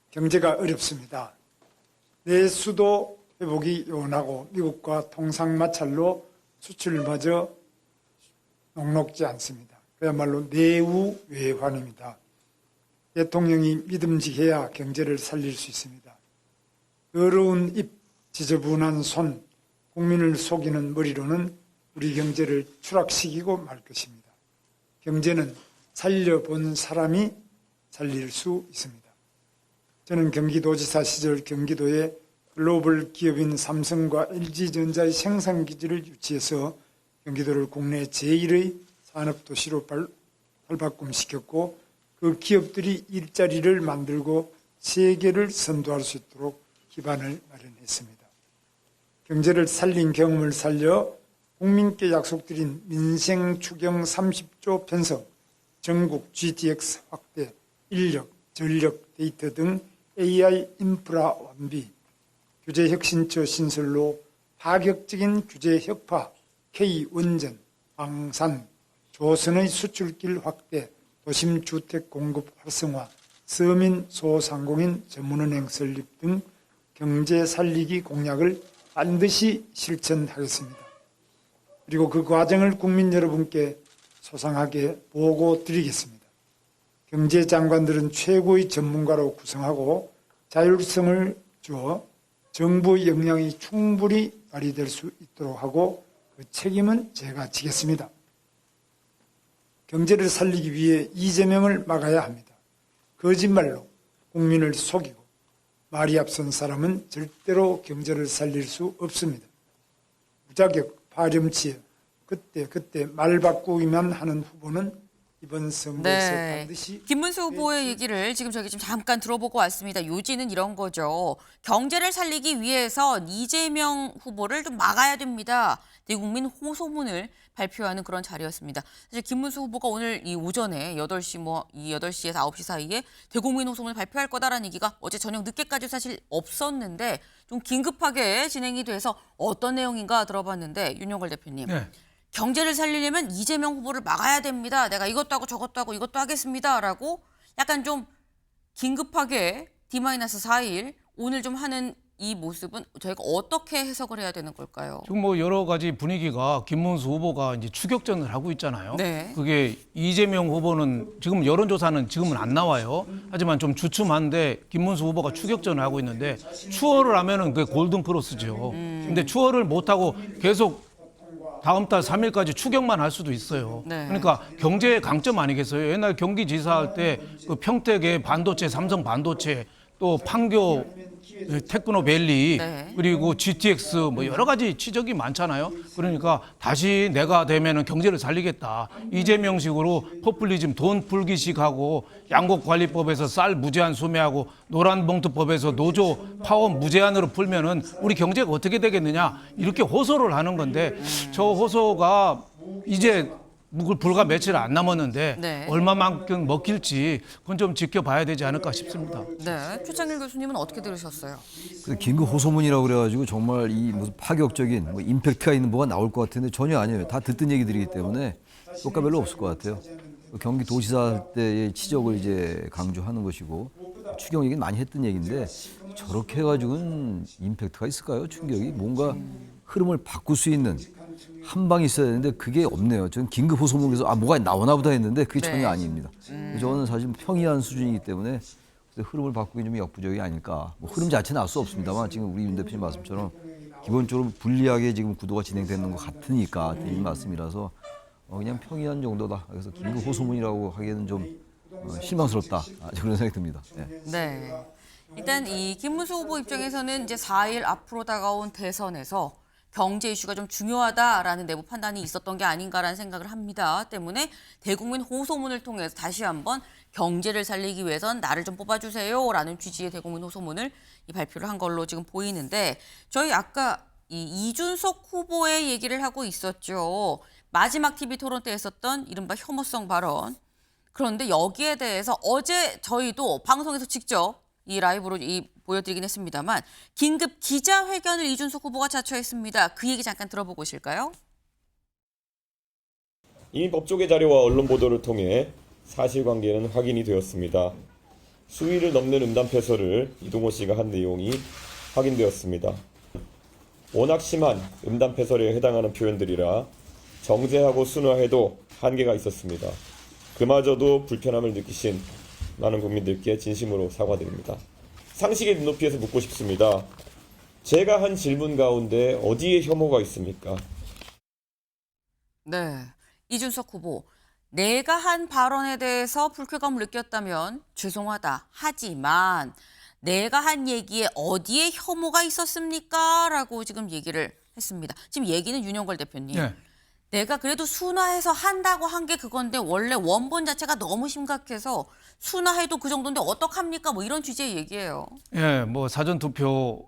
[SPEAKER 5] 경제가 어렵습니다. 내수도 회복이 요원하고 미국과 통상마찰로 수출마저 녹록지 않습니다. 그야말로 내우외환입니다. 대통령이 믿음직해야 경제를 살릴 수 있습니다. 더러운 입, 지저분한 손, 국민을 속이는 머리로는 우리 경제를 추락시키고 말 것입니다. 경제는 살려본 사람이 살릴 수 있습니다. 저는 경기도지사 시절 경기도에 글로벌 기업인 삼성과 LG전자의 생산기지를 유치해서 경기도를 국내 제1의 산업도시로 발바꿈시켰고 그 기업들이 일자리를 만들고 세계를 선도할 수 있도록 기반을 마련했습니다. 경제를 살린 경험을 살려 국민께 약속드린 민생 추경 30조 편성, 전국 GTX 확대, 인력, 전력, 데이터 등 AI 인프라 완비, 규제혁신처 신설로 파격적인 규제 혁파, K원전, 방산, 조선의 수출길 확대, 도심 주택 공급 활성화, 서민 소상공인 전문은행 설립 등 경제 살리기 공약을 반드시 실천하겠습니다. 그리고 그 과정을 국민 여러분께 소상하게 보고 드리겠습니다. 경제장관들은 최고의 전문가로 구성하고 자율성을 주어 정부의 역량이 충분히 발휘될 수 있도록 하고 그 책임은 제가 지겠습니다. 경제를 살리기 위해 이재명을 막아야 합니다. 거짓말로 국민을 속이고 말이 앞선 사람은 절대로 경제를 살릴 수 없습니다. 무자격, 파렴치에 그때 말 바꾸기만 하는 후보는 이번 선거에서 반드시
[SPEAKER 1] 김문수 후보의 얘기를 지금 저기 좀 잠깐 들어보고 왔습니다. 요지는 이런 거죠. 경제를 살리기 위해서 이재명 후보를 좀 막아야 됩니다. 대국민 호소문을 발표하는 그런 자리였습니다. 사실 김문수 후보가 오늘 이 오전에 8시에서 9시 사이에 대국민 호소문을 발표할 거다라는 얘기가 어제 저녁 늦게까지 사실 없었는데 좀 긴급하게 진행이 돼서 어떤 내용인가 들어봤는데 윤용걸 대표님.
[SPEAKER 2] 네.
[SPEAKER 1] 경제를 살리려면 이재명 후보를 막아야 됩니다. 내가 이것도 하고 저것도 하고 이것도 하겠습니다라고 약간 좀 긴급하게 D-4일 오늘 좀 하는 이 모습은 저희가 어떻게 해석을 해야 되는 걸까요?
[SPEAKER 2] 지금 뭐 여러 가지 분위기가 김문수 후보가 이제 추격전을 하고 있잖아요.
[SPEAKER 1] 네.
[SPEAKER 2] 그게 이재명 후보는 지금 여론조사는 지금은 안 나와요. 하지만 좀 주춤한데 김문수 후보가 추격전을 하고 있는데 추월을 하면은 그게 골든 크로스죠. 근데 추월을 못 하고 계속 다음 달 3일까지 추격만 할 수도 있어요.
[SPEAKER 1] 네.
[SPEAKER 2] 그러니까 경제의 강점 아니겠어요? 옛날 경기지사 할 때 그 평택의 반도체, 삼성 반도체, 또 판교 테크노밸리,
[SPEAKER 1] 네.
[SPEAKER 2] 그리고 GTX 뭐 여러 가지 지적이 많잖아요. 그러니까 다시 내가 되면은 경제를 살리겠다. 이재명식으로 포퓰리즘 돈 풀기식하고 양곡관리법에서 쌀 무제한 수매하고 노란봉투법에서 노조 파업 무제한으로 풀면은 우리 경제가 어떻게 되겠느냐 이렇게 호소를 하는 건데 저 호소가 이제 불과 며칠 안 남았는데
[SPEAKER 1] 네.
[SPEAKER 2] 얼마만큼 먹힐지 그건 좀 지켜봐야 되지 않을까 싶습니다.
[SPEAKER 1] 네, 최창일 교수님은 어떻게 들으셨어요?
[SPEAKER 3] 그 긴급 호소문이라고 그래가지고 정말 이 무슨 파격적인 뭐 임팩트가 있는 뭐가 나올 것 같은데 전혀 아니에요. 다 듣던 얘기들이기 때문에 효과 별로 없을 것 같아요. 경기도지사 할 때의 치적을 이제 강조하는 것이고 추경 얘기는 많이 했던 얘기인데 저렇게 해가지고는 임팩트가 있을까요? 충격이 뭔가 흐름을 바꿀 수 있는 한 방이 있어야 되는데 그게 없네요. 저는 긴급 호소문에서 뭐가 나오나 보다 했는데 그게 전혀 아닙니다. 저는 사실 평이한 수준이기 때문에 흐름을 바꾸기 좀 역부족이 아닐까. 뭐 흐름 자체는 알 수 없습니다만 지금 우리 윤 대표님 말씀처럼 기본적으로 불리하게 지금 구도가 진행되는 것 같으니까 드린 말씀이라서 그냥 평이한 정도다. 그래서 긴급 호소문이라고 하기에는 좀 실망스럽다. 그런 생각이 듭니다. 네.
[SPEAKER 1] 네. 일단 이 김문수 후보 입장에서는 이제 4일 앞으로 다가온 대선에서 경제 이슈가 좀 중요하다라는 내부 판단이 있었던 게 아닌가라는 생각을 합니다. 때문에 대국민 호소문을 통해서 다시 한번 경제를 살리기 위해선 나를 좀 뽑아주세요라는 취지의 대국민 호소문을 발표를 한 걸로 지금 보이는데 저희 아까 이준석 후보의 얘기를 하고 있었죠. 마지막 TV 토론 때 했었던 이른바 혐오성 발언. 그런데 여기에 대해서 어제 저희도 방송에서 직접 이 라이브로 보여드리긴 했습니다만 긴급 기자회견을 이준석 후보가 자처했습니다. 그 얘기 잠깐 들어보고 오실까요?
[SPEAKER 6] 이미 법조계 자료와 언론 보도를 통해 사실관계는 확인이 되었습니다. 수위를 넘는 음담패설을 이동호 씨가 한 내용이 확인되었습니다. 워낙 심한 음담패설에 해당하는 표현들이라 정제하고 순화해도 한계가 있었습니다. 그마저도 불편함을 느끼신 많은 국민들께 진심으로 사과드립니다. 상식의 눈높이에서 묻고 싶습니다. 제가 한 질문 가운데 어디에 혐오가 있습니까?
[SPEAKER 1] 네, 이준석 후보. 내가 한 발언에 대해서 불쾌감을 느꼈다면 죄송하다. 하지만 내가 한 얘기에 어디에 혐오가 있었습니까? 라고 지금 얘기를 했습니다. 지금 얘기는 윤영걸 대표님.
[SPEAKER 2] 네.
[SPEAKER 1] 내가 그래도 순화해서 한다고 한 게 그건데 원래 원본 자체가 너무 심각해서 순화해도 그 정도인데 어떡합니까? 뭐 이런 취지의 얘기예요.
[SPEAKER 2] 예, 뭐 사전 투표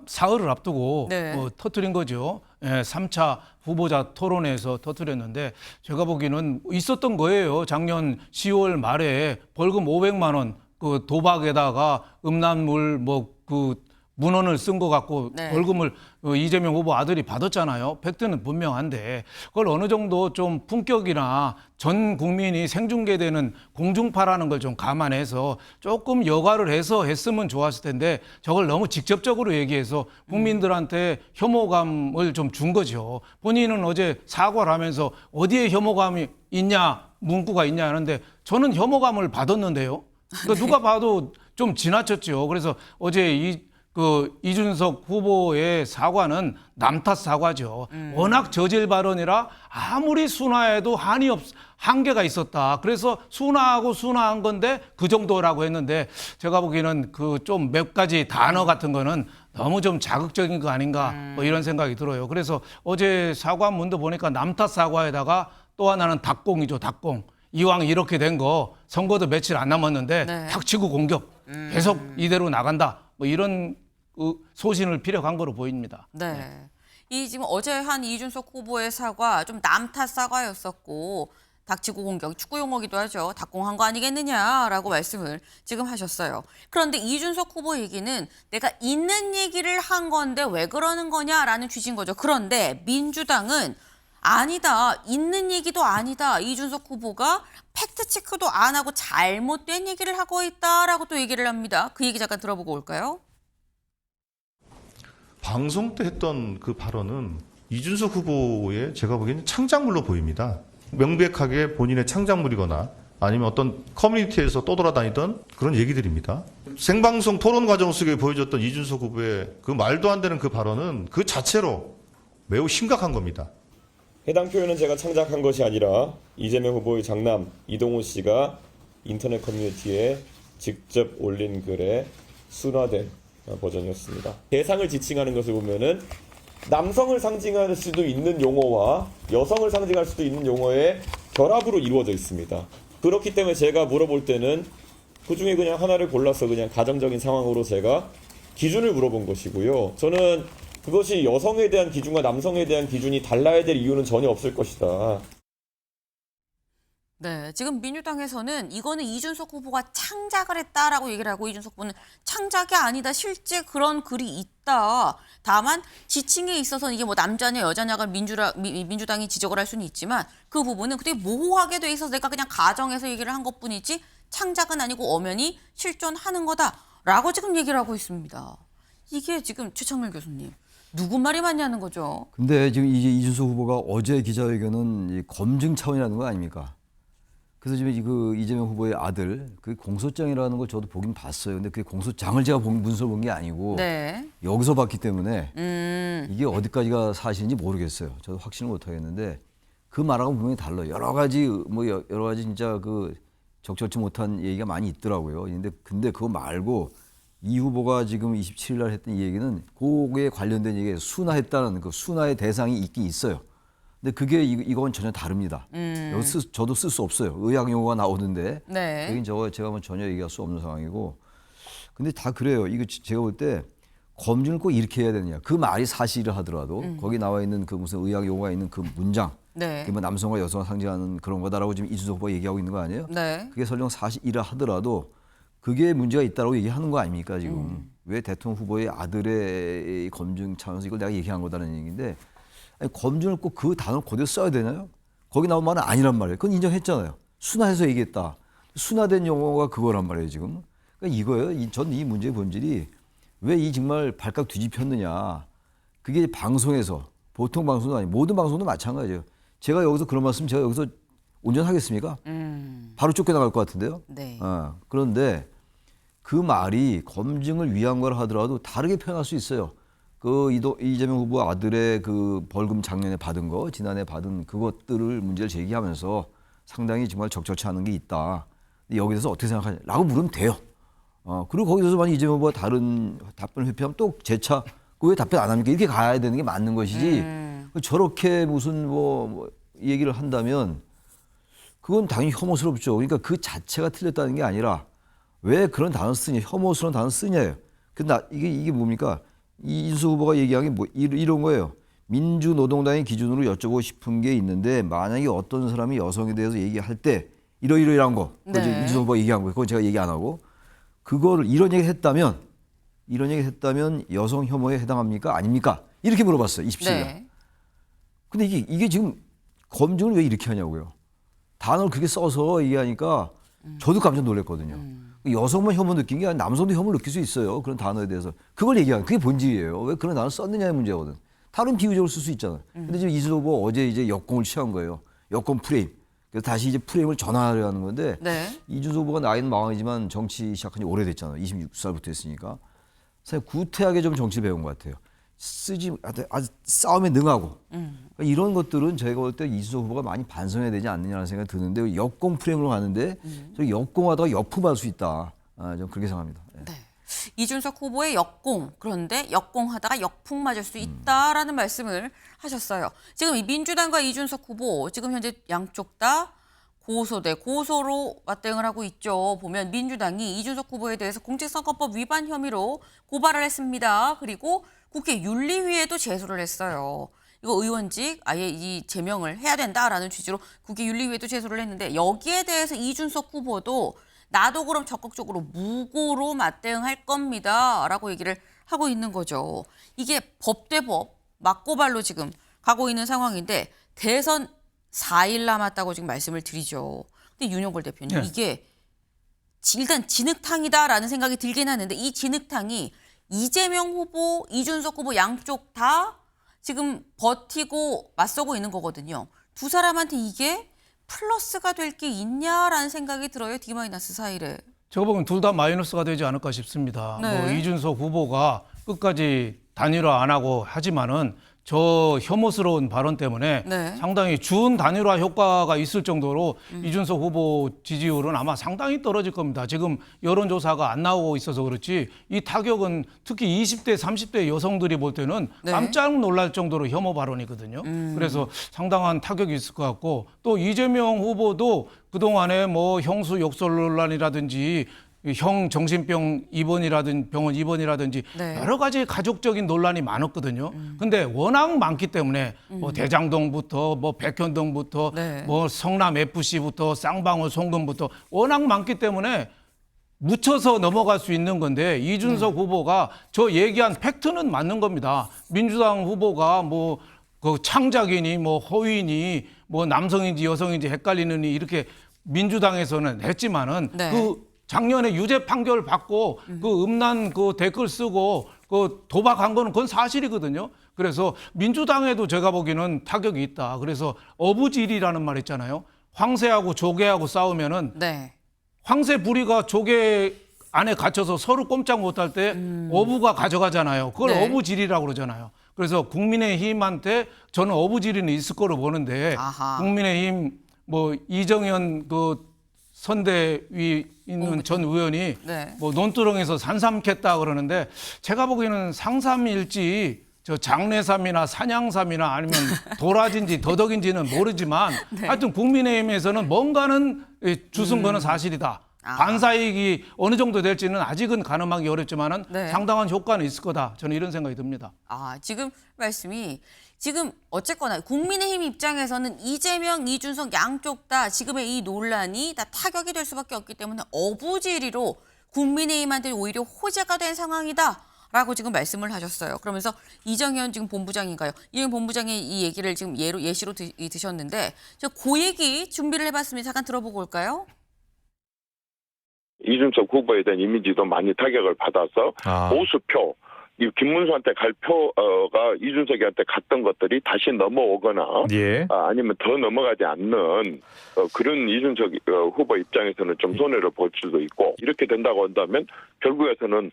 [SPEAKER 2] 사흘을 앞두고
[SPEAKER 1] 네.
[SPEAKER 2] 터뜨린 거죠. 예, 3차 후보자 토론회에서 터뜨렸는데 제가 보기에는 있었던 거예요. 작년 10월 말에 벌금 500만 원 그 도박에다가 음란물 문헌을 쓴 것 같고
[SPEAKER 1] 네.
[SPEAKER 2] 벌금을 이재명 후보 아들이 받았잖아요. 팩트는 분명한데 그걸 어느 정도 좀 품격이나 전 국민이 생중계되는 공중파라는 걸 좀 감안해서 조금 여과를 해서 했으면 좋았을 텐데 저걸 너무 직접적으로 얘기해서 국민들한테 혐오감을 좀 준 거죠. 본인은 어제 사과를 하면서 어디에 혐오감이 있냐, 문구가 있냐 하는데 저는 혐오감을 받았는데요. 그러니까 누가 봐도 좀 지나쳤죠. 그래서 어제 이준석 후보의 사과는 남 탓 사과죠. 워낙 저질 발언이라 아무리 순화해도 한계가 있었다. 그래서 순화한 건데 그 정도라고 했는데 제가 보기에는 그 좀 몇 가지 단어 같은 거는 너무 좀 자극적인 거 아닌가 뭐 이런 생각이 들어요. 그래서 어제 사과문도 보니까 남 탓 사과에다가 또 하나는 닭공이죠. 닭공. 이왕 이렇게 된 거 선거도 며칠 안 남았는데
[SPEAKER 1] 네.
[SPEAKER 2] 닥치고 공격 계속 이대로 나간다. 뭐 이런 소신을 피력한 거로 보입니다.
[SPEAKER 1] 네. 이 지금 어제 한 이준석 후보의 사과 좀 남 탓 사과였었고 닥치고 공격 축구 용어기도 하죠. 닭공한 거 아니겠느냐라고 말씀을 지금 하셨어요. 그런데 이준석 후보 얘기는 내가 있는 얘기를 한 건데 왜 그러는 거냐라는 취지인 거죠. 그런데 민주당은 아니다. 있는 얘기도 아니다. 이준석 후보가 팩트체크도 안 하고 잘못된 얘기를 하고 있다라고 또 얘기를 합니다. 그 얘기 잠깐 들어보고 올까요?
[SPEAKER 7] 방송 때 했던 그 발언은 이준석 후보의 제가 보기에는 창작물로 보입니다. 명백하게 본인의 창작물이거나 아니면 어떤 커뮤니티에서 떠돌아다니던 그런 얘기들입니다. 생방송 토론 과정 속에 보여줬던 이준석 후보의 그 말도 안 되는 그 발언은 그 자체로 매우 심각한 겁니다.
[SPEAKER 6] 해당 표현은 제가 창작한 것이 아니라 이재명 후보의 장남 이동호 씨가 인터넷 커뮤니티에 직접 올린 글의 순화된 버전이었습니다. 대상을 지칭하는 것을 보면은 남성을 상징할 수도 있는 용어와 여성을 상징할 수도 있는 용어의 결합으로 이루어져 있습니다. 그렇기 때문에 제가 물어볼 때는 그중에 그냥 하나를 골라서 그냥 가정적인 상황으로 제가 기준을 물어본 것이고요. 저는 그것이 여성에 대한 기준과 남성에 대한 기준이 달라야 될 이유는 전혀 없을 것이다.
[SPEAKER 1] 네, 지금 민주당에서는 이거는 이준석 후보가 창작을 했다라고 얘기를 하고 이준석 후보는 창작이 아니다. 실제 그런 글이 있다. 다만 지칭에 있어서는 이게 뭐 남자냐 여자냐가 민주당이 지적을 할 수는 있지만 그 부분은 되게 모호하게 돼 있어서 내가 그냥 가정에서 얘기를 한 것뿐이지 창작은 아니고 엄연히 실존하는 거다라고 지금 얘기를 하고 있습니다. 이게 지금 최창렬 교수님. 누구 말이 맞냐는 거죠.
[SPEAKER 3] 근데 지금 이제 이준석 후보가 어제 기자회견은 이 검증 차원이라는 거 아닙니까? 그래서 지금 그 이재명 후보의 아들 그 공소장이라는 걸 저도 보긴 봤어요. 근데 그 공소장을 제가 문서를 본 게 아니고
[SPEAKER 1] 네.
[SPEAKER 3] 여기서 봤기 때문에 이게 어디까지가 사실인지 모르겠어요. 저도 확신을 못 하겠는데 그 말하고 분명히 달라요. 여러 가지 여러 가지 진짜 그 적절치 못한 얘기가 많이 있더라고요. 근데 그거 말고 이 후보가 지금 27일 날 했던 이 얘기는 그거에 관련된 얘기에 순화했다는 그 순화의 대상이 있긴 있어요. 근데 그게 이건 전혀 다릅니다. 여기 저도 쓸 수 없어요. 의학 용어가 나오는데
[SPEAKER 1] 네.
[SPEAKER 3] 여긴 제가 뭐 전혀 얘기할 수 없는 상황이고. 근데 다 그래요. 이거 제가 볼 때 검증을 꼭 이렇게 해야 되느냐. 그 말이 사실을 하더라도 거기 나와 있는 그 무슨 의학 용어가 있는 그 문장,
[SPEAKER 1] 네.
[SPEAKER 3] 그게 뭐 남성과 여성을 상징하는 그런 거다라고 지금 이준석 후보가 얘기하고 있는 거 아니에요?
[SPEAKER 1] 네.
[SPEAKER 3] 그게 설령 사실이라 하더라도 그게 문제가 있다라고 얘기하는 거 아닙니까 지금? 왜 대통령 후보의 아들의 검증 차원에서 이걸 내가 얘기한 거다는 얘기인데 아니, 검증을 꼭 그 단어를 그대로 써야 되나요? 거기 나온 말은 아니란 말이에요. 그건 인정했잖아요. 순화해서 얘기했다. 순화된 용어가 그거란 말이에요 지금. 그러니까 이거예요. 전 이 문제의 본질이 왜 이 정말 발칵 뒤집혔느냐. 그게 방송에서 보통 방송도 아니고 모든 방송도 마찬가지예요. 제가 여기서 그런 말씀 제가 여기서 온전하겠습니까? 바로 쫓겨나갈 것 같은데요.
[SPEAKER 1] 네.
[SPEAKER 3] 그런데 그 말이 검증을 위한 걸 하더라도 다르게 표현할 수 있어요. 그 이재명 후보 아들의 그 벌금 작년에 받은 거, 지난해 받은 그것들을 문제를 제기하면서 상당히 정말 적절치 않은 게 있다. 근데 여기에 대해서 어떻게 생각하냐라고 물으면 돼요. 그리고 거기서 만약 이재명 후보가 다른 답변을 회피하면 또 재차 그 왜 답변 안 합니까? 이렇게 가야 되는 게 맞는 것이지. 저렇게 무슨 뭐 얘기를 한다면 그건 당연히 혐오스럽죠. 그러니까 그 자체가 틀렸다는 게 아니라 왜 그런 단어 쓰냐, 혐오스러운 단어 쓰냐예요. 근데 이게 뭡니까? 이준석 후보가 얘기한 게 뭐 이런 거예요. 민주노동당의 기준으로 여쭤보고 싶은 게 있는데 만약에 어떤 사람이 여성에 대해서 얘기할 때 이러이러한 거, 그거
[SPEAKER 1] 네.
[SPEAKER 3] 이준석 후보가 얘기한 거예요. 그건 제가 얘기 안 하고 그거를 이런 얘기를 했다면 여성 혐오에 해당합니까? 아닙니까? 이렇게 물어봤어요. 27일.
[SPEAKER 1] 네.
[SPEAKER 3] 근데 이게 지금 검증을 왜 이렇게 하냐고요. 단어를 그렇게 써서 얘기하니까 저도 깜짝 놀랐거든요. 여성만 혐오 느낀 게 아니라 남성도 혐오를 느낄 수 있어요. 그런 단어에 대해서. 그걸 얘기하는 그게 본질이에요. 왜 그런 단어를 썼느냐의 문제거든. 다른 비유적으로 쓸 수 있잖아요. 근데 지금 이준석 후보 어제 이제 역공을 취한 거예요. 여권 프레임. 그래서 다시 이제 프레임을 전환하려 하는 건데
[SPEAKER 1] 네.
[SPEAKER 3] 이준석 후보가 나이는 마흔이지만 정치 시작한 지 오래됐잖아요. 26살부터 했으니까. 사실 구태하게 좀 정치 배운 것 같아요. 아주 싸움에 능하고 그러니까 이런 것들은 제가 볼 때 이준석 후보가 많이 반성해야 되지 않느냐는 생각이 드는데 역공 프레임으로 가는데 저 역공하다가 역품할 수 있다. 좀 그렇게 생각합니다. 네.
[SPEAKER 1] 네. 이준석 후보의 역공, 그런데 역공하다가 역풍 맞을 수 있다라는 말씀을 하셨어요. 지금 이 민주당과 이준석 후보 지금 현재 양쪽 다 고소로 맞대응을 하고 있죠. 보면 민주당이 이준석 후보에 대해서 공직선거법 위반 혐의로 고발을 했습니다. 그리고 국회 윤리위에도 제소를 했어요. 이거 의원직 아예 이 제명을 해야 된다라는 취지로 국회 윤리위에도 제소를 했는데 여기에 대해서 이준석 후보도 나도 그럼 적극적으로 무고로 맞대응할 겁니다라고 얘기를 하고 있는 거죠. 이게 법 대 법, 맞고발로 지금 가고 있는 상황인데 대선 4일 남았다고 지금 말씀을 드리죠. 근데 윤영걸 대표님,
[SPEAKER 2] 네.
[SPEAKER 1] 이게 일단 진흙탕이다라는 생각이 들긴 하는데 이 진흙탕이 이재명 후보, 이준석 후보 양쪽 다 지금 버티고 맞서고 있는 거거든요. 두 사람한테 이게 플러스가 될 게 있냐라는 생각이 들어요. D-4일에.
[SPEAKER 2] 제가 보기엔 둘 다 마이너스가 되지 않을까 싶습니다.
[SPEAKER 1] 네.
[SPEAKER 2] 뭐 이준석 후보가 끝까지 단일화 안 하고 하지만은 저 혐오스러운 발언 때문에
[SPEAKER 1] 네.
[SPEAKER 2] 상당히 준 단일화 효과가 있을 정도로 이준석 후보 지지율은 아마 상당히 떨어질 겁니다. 지금 여론조사가 안 나오고 있어서 그렇지 이 타격은 특히 20대, 30대 여성들이 볼 때는
[SPEAKER 1] 네.
[SPEAKER 2] 깜짝 놀랄 정도로 혐오 발언이거든요. 그래서 상당한 타격이 있을 것 같고 또 이재명 후보도 그동안에 뭐 형수 욕설 논란이라든지 형 정신병 병원 입원이라든지
[SPEAKER 1] 네.
[SPEAKER 2] 여러 가지 가족적인 논란이 많았거든요. 근데 워낙 많기 때문에 뭐 대장동부터 뭐 백현동부터
[SPEAKER 1] 네.
[SPEAKER 2] 뭐 성남 FC부터 쌍방울 송금부터 워낙 많기 때문에 묻혀서 넘어갈 수 있는 건데 이준석 후보가 저 얘기한 팩트는 맞는 겁니다. 민주당 후보가 뭐 그 창작이니 뭐 허위니 뭐 남성인지 여성인지 헷갈리느니 이렇게 민주당에서는 했지만은
[SPEAKER 1] 네.
[SPEAKER 2] 그 작년에 유죄 판결 받고 그 음란 그 댓글 쓰고 그 도박한 거는 그건 사실이거든요. 그래서 민주당에도 제가 보기에는 타격이 있다. 그래서 어부질이라는 말 있잖아요. 황새하고 조개하고 싸우면은
[SPEAKER 1] 네.
[SPEAKER 2] 황새 부리가 조개 안에 갇혀서 서로 꼼짝 못할 때 어부가 가져가잖아요. 그걸
[SPEAKER 1] 네.
[SPEAKER 2] 어부질이라고 그러잖아요. 그래서 국민의힘한테 저는 어부질은 있을 거로 보는데
[SPEAKER 1] 아하.
[SPEAKER 2] 국민의힘 뭐 이정현 그 선대위 있는 전 의원이
[SPEAKER 1] 네.
[SPEAKER 2] 뭐 논두렁에서 산삼겠다 그러는데 제가 보기에는 상삼일지 저 장례삼이나 산양삼이나 아니면 도라지인지 더덕인지는 모르지만
[SPEAKER 1] 네.
[SPEAKER 2] 하여튼 국민의힘에서는 뭔가는 주승 거는 사실이다.
[SPEAKER 1] 아.
[SPEAKER 2] 반사이익이 어느 정도 될지는 아직은 가늠하기 어렵지만은
[SPEAKER 1] 네.
[SPEAKER 2] 상당한 효과는 있을 거다. 저는 이런 생각이 듭니다.
[SPEAKER 1] 아, 지금 말씀이 지금 어쨌거나 국민의힘 입장에서는 이재명, 이준석 양쪽 다 지금의 이 논란이 다 타격이 될 수밖에 없기 때문에 어부지리로 국민의힘한테 오히려 호재가 된 상황이다라고 지금 말씀을 하셨어요. 그러면서 이정현 지금 본부장인가요? 이정현 본부장이 이 얘기를 지금 예시로 드셨는데 저 그 얘기 준비를 해봤습니다. 잠깐 들어보고 올까요?
[SPEAKER 8] 이준석 후보에 대한 이미지도 많이 타격을 받아서 보수표, 이 김문수한테 갈 표가 이준석이한테 갔던 것들이 다시 넘어오거나
[SPEAKER 9] 예.
[SPEAKER 8] 아니면 더 넘어가지 않는 그런 이준석 후보 입장에서는 좀 손해를 볼 수도 있고 이렇게 된다고 한다면 결국에서는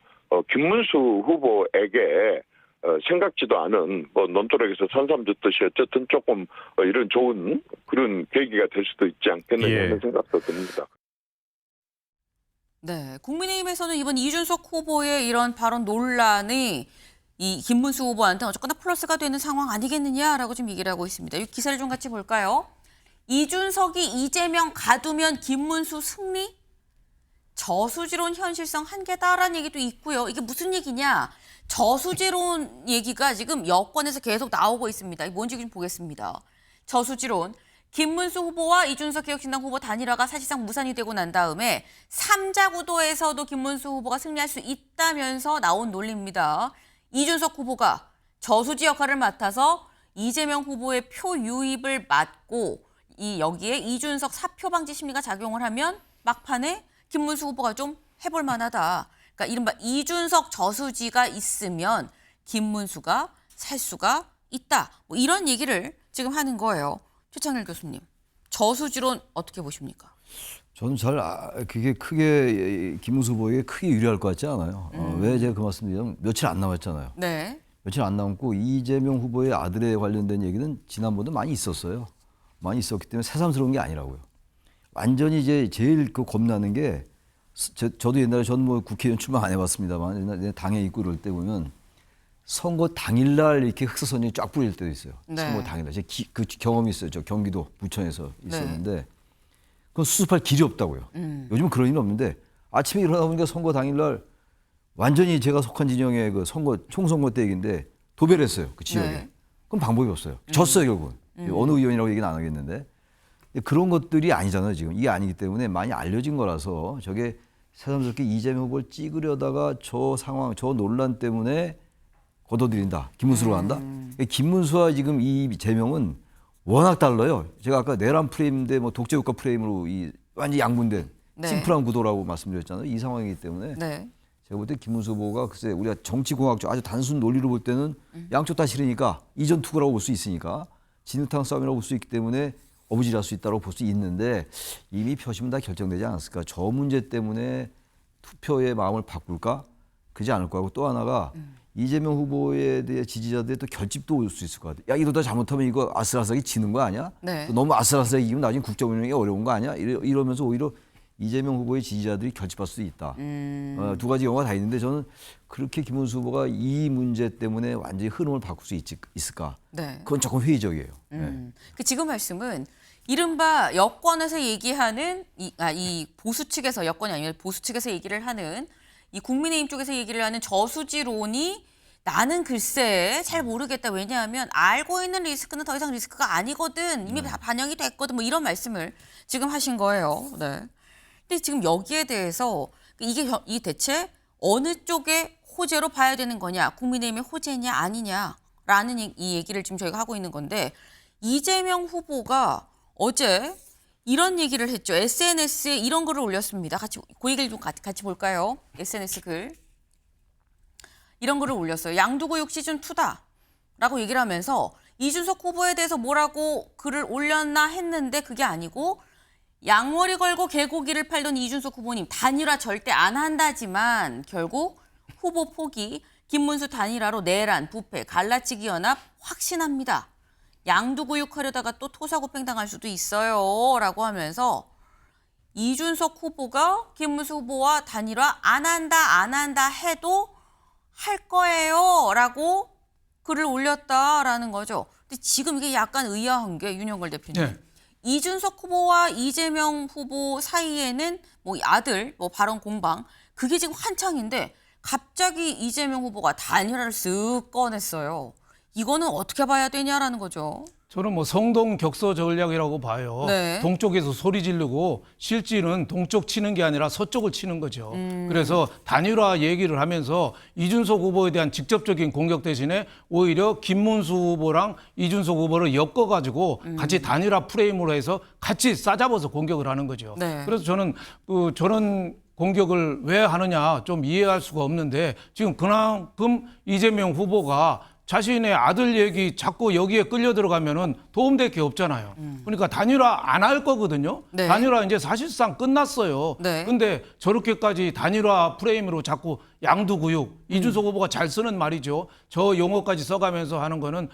[SPEAKER 8] 김문수 후보에게 생각지도 않은 뭐 논두렁에서 산삼 줬듯이 어쨌든 조금 이런 좋은 그런 계기가 될 수도 있지 않겠느냐
[SPEAKER 9] 예.
[SPEAKER 8] 하는 생각도 듭니다.
[SPEAKER 1] 네, 국민의힘에서는 이번 이준석 후보의 이런 발언 논란이 이 김문수 후보한테 어쨌거나 플러스가 되는 상황 아니겠느냐라고 지금 얘기를 하고 있습니다. 이 기사를 좀 같이 볼까요? 이준석이 이재명 가두면 김문수 승리? 저수지론 현실성 한계다라는 얘기도 있고요. 이게 무슨 얘기냐? 저수지론 얘기가 지금 여권에서 계속 나오고 있습니다. 이게 뭔지 좀 보겠습니다. 저수지론. 김문수 후보와 이준석 개혁신당 후보 단일화가 사실상 무산이 되고 난 다음에 3자 구도에서도 김문수 후보가 승리할 수 있다면서 나온 논리입니다. 이준석 후보가 저수지 역할을 맡아서 이재명 후보의 표 유입을 막고 여기에 이준석 사표 방지 심리가 작용을 하면 막판에 김문수 후보가 좀 해볼 만하다. 그러니까 이른바 이준석 저수지가 있으면 김문수가 살 수가 있다. 뭐 이런 얘기를 지금 하는 거예요. 최창일 교수님, 저수지론 어떻게 보십니까?
[SPEAKER 3] 저는 그게 크게 김문수 후보에게 크게 유리할 것 같지 않아요. 왜 제가 그 말씀드리냐면 며칠 안 남았잖아요.
[SPEAKER 1] 네.
[SPEAKER 3] 며칠 안 남고 이재명 후보의 아들에 관련된 얘기는 지난번에 많이 있었어요. 많이 있었기 때문에 새삼스러운 게 아니라고요. 완전히 이제 제일 겁나는 게 저도 옛날에 전 뭐 국회의원 출마 안 해봤습니다만 옛날에 당에 있고 이럴 때 보면 선거 당일날 이렇게 흑사선이 쫙 뿌릴 때도 있어요.
[SPEAKER 1] 네.
[SPEAKER 3] 선거 당일날. 제가 그 경험이 있어요. 저 경기도 부천에서 있었는데
[SPEAKER 1] 네.
[SPEAKER 3] 그건 수습할 길이 없다고요. 요즘은 그런 일은 없는데 아침에 일어나 보니까 선거 당일날 완전히 제가 속한 진영의 그 총선거 때 얘기인데 도배를 했어요. 그 지역에.
[SPEAKER 1] 네.
[SPEAKER 3] 그럼 방법이 없어요. 졌어요 결국은. 어느 의원이라고 얘기는 안 하겠는데 그런 것들이 아니잖아요. 지금 이게 아니기 때문에 많이 알려진 거라서 저게 새삼스럽게 이재명 후보를 찍으려다가 저 상황, 저 논란 때문에 걷어들인다. 김문수로 간다. 김문수와 지금 이재명은 워낙 달라요. 제가 아까 내란 프레임인데 뭐 독재국가 프레임으로 완전히 양분된
[SPEAKER 1] 네.
[SPEAKER 3] 심플한 구도라고 말씀드렸잖아요. 이 상황이기 때문에
[SPEAKER 1] 네.
[SPEAKER 3] 제가 볼 때 김문수 후보가 글쎄 우리가 정치공학적 아주 단순 논리로 볼 때는 양쪽 다 싫으니까 이전 투구라고 볼 수 있으니까 진흙탕 싸움이라고 볼 수 있기 때문에 어부질할 수 있다고 볼 수 있는데 이미 표심은 다 결정되지 않았을까. 저 문제 때문에 투표의 마음을 바꿀까? 그지 않을 거고 또 하나가 이재명 후보에 대해 지지자들의 또 결집도 올 수 있을 것 같아요. 야 이러다 잘못하면 이거 아슬아슬하게 지는 거 아니야?
[SPEAKER 1] 네.
[SPEAKER 3] 또 너무 아슬아슬하게 이기면 나중에 국정 운영이 어려운 거 아니야? 이러면서 오히려 이재명 후보의 지지자들이 결집할 수도 있다. 두 가지 경우가 다 있는데 저는 그렇게 김문수 후보가 이 문제 때문에 완전히 흐름을 바꿀 수 있을까?
[SPEAKER 1] 네.
[SPEAKER 3] 그건 조금 회의적이에요. 네.
[SPEAKER 1] 그 지금 말씀은 이른바 여권에서 얘기하는 이 보수 측에서 여권이 아니라 보수 측에서 얘기를 하는 이 국민의힘 쪽에서 얘기를 하는 저수지론이 나는 글쎄 잘 모르겠다. 왜냐하면 알고 있는 리스크는 더 이상 리스크가 아니거든. 이미 다 반영이 됐거든. 뭐 이런 말씀을 지금 하신 거예요. 네. 근데 지금 여기에 대해서 이 대체 어느 쪽의 호재로 봐야 되는 거냐, 국민의힘의 호재냐 아니냐라는 이 얘기를 지금 저희가 하고 있는 건데 이재명 후보가 어제 이런 얘기를 했죠. SNS에 이런 글을 올렸습니다. 같이 그 얘기를 좀 같이 볼까요? SNS 글. 이런 글을 올렸어요. 양두구육 시즌2다라고 얘기를 하면서 이준석 후보에 대해서 뭐라고 글을 올렸나 했는데 그게 아니고 양머리 걸고 개고기를 팔던 이준석 후보님 단일화 절대 안 한다지만 결국 후보 포기, 김문수 단일화로 내란, 부패, 갈라치기 연합 확신합니다. 양두구육 하려다가 또 토사구팽 당할 수도 있어요 라고 하면서 이준석 후보가 김문수 후보와 단일화 안 한다 해도 할 거예요 라고 글을 올렸다라는 거죠. 근데 지금 이게 약간 의아한 게 윤영걸 대표님.
[SPEAKER 2] 네.
[SPEAKER 1] 이준석 후보와 이재명 후보 사이에는 뭐 아들 뭐 발언 공방 그게 지금 한창인데 갑자기 이재명 후보가 단일화를 쓱 꺼냈어요. 이거는 어떻게 봐야 되냐라는 거죠.
[SPEAKER 2] 저는 뭐 성동 격서 전략이라고 봐요.
[SPEAKER 1] 네.
[SPEAKER 2] 동쪽에서 소리 지르고 실질은 동쪽 치는 게 아니라 서쪽을 치는 거죠. 그래서 단일화 얘기를 하면서 이준석 후보에 대한 직접적인 공격 대신에 오히려 김문수 후보랑 이준석 후보를 엮어가지고 같이 단일화 프레임으로 해서 같이 싸잡아서 공격을 하는 거죠.
[SPEAKER 1] 네.
[SPEAKER 2] 그래서 저는 저런 공격을 왜 하느냐 좀 이해할 수가 없는데 지금 그만큼 이재명 후보가 자신의 아들 얘기 자꾸 여기에 끌려 들어가면은 도움될 게 없잖아요. 그러니까 단일화 안 할 거거든요.
[SPEAKER 1] 네.
[SPEAKER 2] 단일화 이제 사실상 끝났어요.
[SPEAKER 1] 네.
[SPEAKER 2] 근데 저렇게까지 단일화 프레임으로 자꾸 양두구육 이준석 후보가 잘 쓰는 말이죠. 저 용어까지 써가면서 하는 거는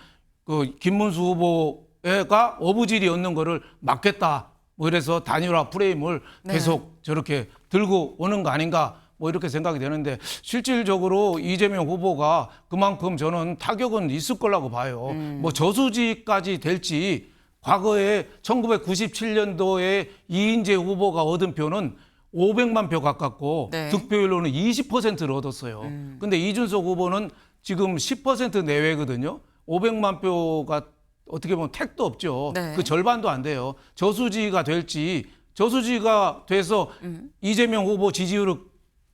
[SPEAKER 2] 그 김문수 후보가 어부질이 없는 거를 막겠다. 뭐 이래서 단일화 프레임을
[SPEAKER 1] 네.
[SPEAKER 2] 계속 저렇게 들고 오는 거 아닌가. 뭐 이렇게 생각이 되는데 실질적으로 이재명 후보가 그만큼 저는 타격은 있을 거라고 봐요. 뭐 저수지까지 될지 과거에 1997년도에 이인재 후보가 얻은 표는 500만 표 가깝고
[SPEAKER 1] 네.
[SPEAKER 2] 득표율로는 20%를 얻었어요. 근데 이준석 후보는 지금 10% 내외거든요. 500만 표가 어떻게 보면 택도 없죠.
[SPEAKER 1] 네.
[SPEAKER 2] 그 절반도 안 돼요. 저수지가 될지 저수지가 돼서 이재명 후보 지지율을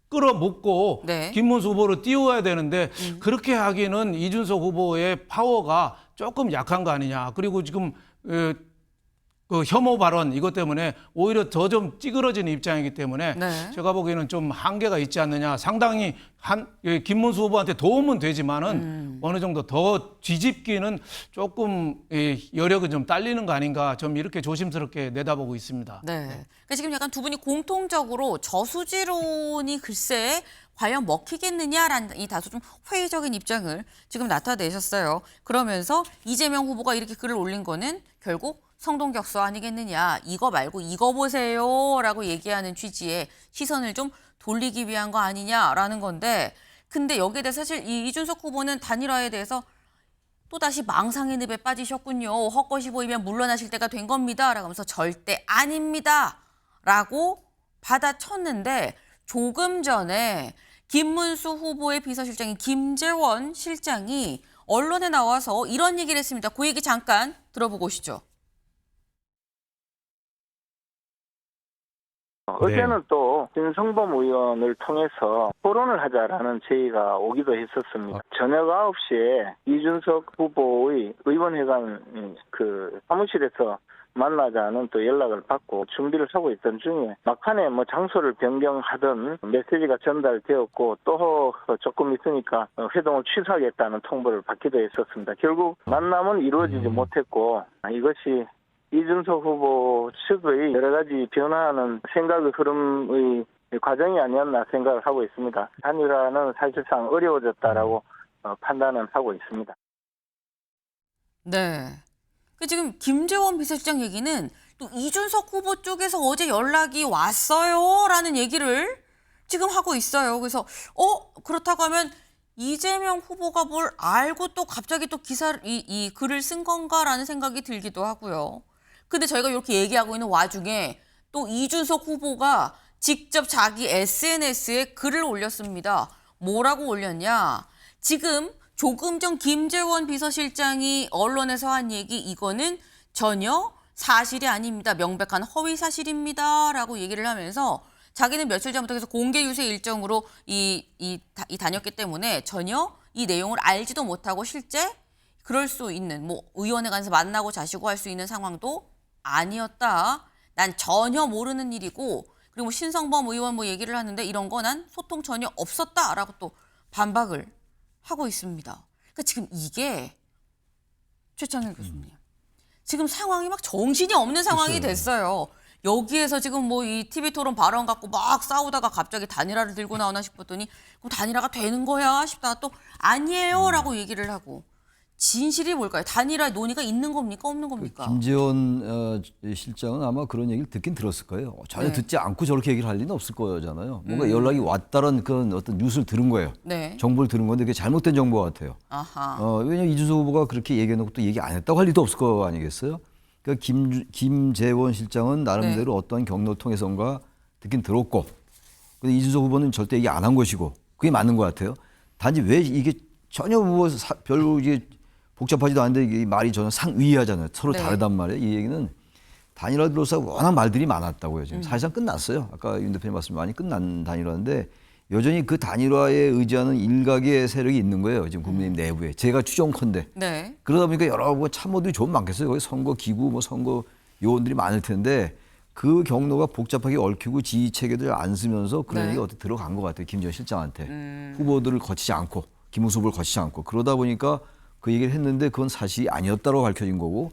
[SPEAKER 2] 끌어목고
[SPEAKER 1] 네.
[SPEAKER 2] 김문수 후보를 띄워야 되는데 그렇게 하기는 이준석 후보의 파워가 조금 약한 거 아니냐. 그리고 지금 그 혐오 발언 이것 때문에 오히려 더 좀 찌그러지는 입장이기 때문에
[SPEAKER 1] 네.
[SPEAKER 2] 제가 보기에는 좀 한계가 있지 않느냐. 상당히 김문수 후보한테 도움은 되지만은 어느 정도 더 뒤집기는 조금 여력은 좀 딸리는 거 아닌가. 좀 이렇게 조심스럽게 내다보고 있습니다.
[SPEAKER 1] 네. 그러니까 지금 약간 두 분이 공통적으로 저수지론이 글쎄 과연 먹히겠느냐라는 이 다소 좀 회의적인 입장을 지금 나타내셨어요. 그러면서 이재명 후보가 이렇게 글을 올린 거는 결국 성동격서 아니겠느냐. 이거 말고 이거 보세요라고 얘기하는 취지의 시선을 좀 돌리기 위한 거 아니냐라는 건데 근데 여기에 대해서 사실 이 이준석 후보는 단일화에 대해서 또다시 망상의 늪에 빠지셨군요. 헛것이 보이면 물러나실 때가 된 겁니다. 라고 하면서 절대 아닙니다. 라고 받아쳤는데 조금 전에 김문수 후보의 비서실장인 김재원 실장이 언론에 나와서 이런 얘기를 했습니다. 그 얘기 잠깐 들어보고 오시죠.
[SPEAKER 9] 어제는 또 김성범 의원을 통해서 토론을 하자라는 제의가 오기도 했었습니다. 저녁 9시에 이준석 후보의 의원회관 그 사무실에서 만나자는 또 연락을 받고 준비를 하고 있던 중에 막판에 뭐 장소를 변경하던 메시지가 전달되었고 또 조금 있으니까 회동을 취소하겠다는 통보를 받기도 했었습니다. 결국 만남은 이루어지지 못했고 이것이 이준석 후보 측의 여러 가지 변화하는 생각의 흐름의 과정이 아니었나 생각을 하고 있습니다. 단일화는 사실상 어려워졌다라고 판단은 하고 있습니다.
[SPEAKER 1] 네. 지금 김재원 비서실장 얘기는 또 이준석 후보 쪽에서 어제 연락이 왔어요라는 얘기를 지금 하고 있어요. 그래서 그렇다고 하면 이재명 후보가 뭘 알고 또 갑자기 또 이 글을 쓴 건가라는 생각이 들기도 하고요. 근데 저희가 이렇게 얘기하고 있는 와중에 또 이준석 후보가 직접 자기 SNS에 글을 올렸습니다. 뭐라고 올렸냐? 지금 조금 전 김재원 비서실장이 언론에서 한 얘기 이거는 전혀 사실이 아닙니다. 명백한 허위 사실입니다. 라고 얘기를 하면서 자기는 며칠 전부터 계속 공개 유세 일정으로 다녔기 때문에 전혀 이 내용을 알지도 못하고 실제 그럴 수 있는 뭐 의원회 관에서 만나고 자시고 할 수 있는 상황도 아니었다. 난 전혀 모르는 일이고 그리고 뭐 신성범 의원 뭐 얘기를 하는데 이런 거 난 소통 전혀 없었다라고 또 반박을 하고 있습니다. 그러니까 지금 이게 최창일 교수님, 지금 상황이 막 정신이 없는 상황이 됐어요. 여기에서 지금 뭐 이 TV 토론 발언 갖고 막 싸우다가 갑자기 단일화를 들고 나오나 싶었더니 그럼 단일화가 되는 거야 싶다가 또 아니에요라고 얘기를 하고, 진실이 뭘까요? 단일화 논의가 있는 겁니까? 없는 겁니까?
[SPEAKER 3] 김재원 실장은 아마 그런 얘기를 듣긴 들었을 거예요. 전혀
[SPEAKER 1] 네.
[SPEAKER 3] 듣지 않고 저렇게 얘기를 할 리는 없을 거잖아요. 뭔가 연락이 왔다는 그런 어떤 뉴스를 들은 거예요.
[SPEAKER 1] 네.
[SPEAKER 3] 정보를 들은 건데 그게 잘못된 정보 같아요.
[SPEAKER 1] 아하.
[SPEAKER 3] 왜냐면 이준석 후보가 그렇게 얘기해놓고 또 얘기 안 했다고 할 리도 없을 거 아니겠어요? 그러니까 김재원 실장은 나름대로 어떤 경로 통해서인가 듣긴 들었고, 근데 이준석 후보는 절대 얘기 안 한 것이고, 그게 맞는 것 같아요. 단지 왜 이게 전혀 뭐 별로 이게 복잡하지도 않은데 이 말이 전혀 상위하잖아요. 서로
[SPEAKER 1] 네.
[SPEAKER 3] 다르단 말이에요. 이 얘기는 단일화 둘러싸고 워낙 말들이 많았다고요. 지금 사실상 끝났어요. 아까 윤 대표님 말씀 많이 끝난 단일화인데 여전히 그 단일화에 의지하는 일각의 세력이 있는 거예요. 지금 국민의힘 내부에. 제가 추정컨대.
[SPEAKER 1] 네.
[SPEAKER 3] 그러다 보니까 여러 뭐 참모들이 좀 많겠어요. 거기 선거 기구, 뭐 선거 요원들이 많을 텐데 그 경로가 복잡하게 얽히고 지휘 체계들 안 쓰면서 그런
[SPEAKER 1] 네.
[SPEAKER 3] 얘기가 어떻게 들어간 것 같아요. 김재원 실장한테. 후보들을 거치지 않고, 김웅수 후보를 거치지 않고. 그러다 보니까 그 얘기를 했는데 그건 사실이 아니었다고 밝혀진 거고,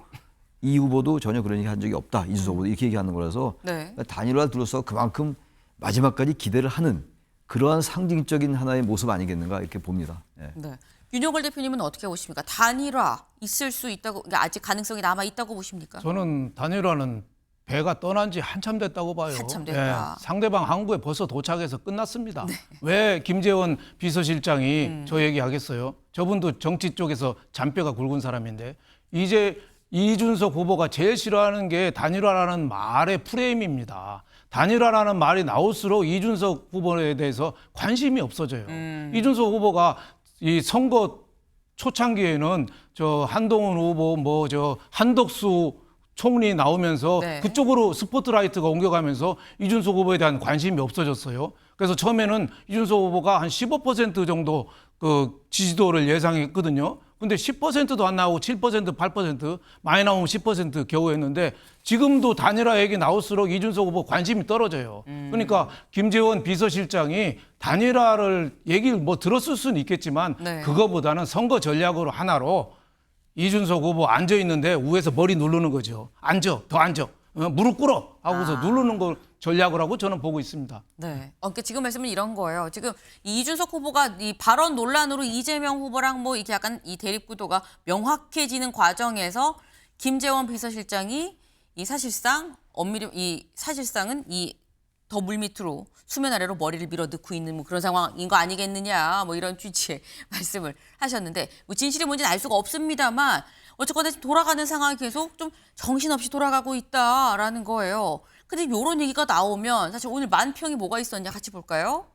[SPEAKER 3] 이 후보도 전혀 그런 얘기 한 적이 없다. 이준석 후보도 이렇게 얘기하는 거라서
[SPEAKER 1] 네.
[SPEAKER 3] 단일화 둘러서 그만큼 마지막까지 기대를 하는 그러한 상징적인 하나의 모습 아니겠는가 이렇게 봅니다. 예.
[SPEAKER 1] 네. 윤여걸 대표님은 어떻게 보십니까? 단일화 있을 수 있다고, 그러니까 아직 가능성이 남아 있다고 보십니까?
[SPEAKER 2] 저는 단일화는 배가 떠난 지 한참 됐다고 봐요.
[SPEAKER 1] 한참 됐다.
[SPEAKER 2] 상대방 항구에 벌써 도착해서 끝났습니다. 왜 김재원 비서실장이 저 얘기하겠어요? 저분도 정치 쪽에서 잔뼈가 굵은 사람인데, 이제 이준석 후보가 제일 싫어하는 게 단일화라는 말의 프레임입니다. 단일화라는 말이 나올수록 이준석 후보에 대해서 관심이 없어져요. 이준석 후보가 이 선거 초창기에는 저 한동훈 후보, 뭐 저 한덕수 총리 나오면서
[SPEAKER 1] 네.
[SPEAKER 2] 그쪽으로 스포트라이트가 옮겨가면서 이준석 후보에 대한 관심이 없어졌어요. 그래서 처음에는 이준석 후보가 한 15% 정도 그 지지도를 예상했거든요. 근데 10%도 안 나오고 7%, 8%, 많이 나오면 10% 겨우 했는데 지금도 단일화 얘기 나올수록 이준석 후보 관심이 떨어져요. 그러니까 김재원 비서실장이 단일화를 얘기를 뭐 들었을 수는 있겠지만
[SPEAKER 1] 네.
[SPEAKER 2] 그거보다는 선거 전략으로 하나로 이준석 후보 앉아 있는데 위에서 머리 누르는 거죠. 앉아, 더 앉아, 무릎 꿇어 하고서 누르는 걸 전략을 하고 저는 보고 있습니다.
[SPEAKER 1] 네. 그러니까 지금 말씀은 이런 거예요. 지금 이준석 후보가 이 발언 논란으로 이재명 후보랑 뭐 이렇게 약간 이 대립 구도가 명확해지는 과정에서 김재원 비서실장이 이 사실상 엄밀히 이 사실상은 이 더 물밑으로 수면 아래로 머리를 밀어 넣고 있는 뭐 그런 상황인 거 아니겠느냐, 뭐 이런 취지의 말씀을 하셨는데, 뭐 진실이 뭔지는 알 수가 없습니다만 어쨌거나 돌아가는 상황이 계속 좀 정신없이 돌아가고 있다라는 거예요. 근데 이런 얘기가 나오면 사실 오늘 만평이 뭐가 있었냐 같이 볼까요?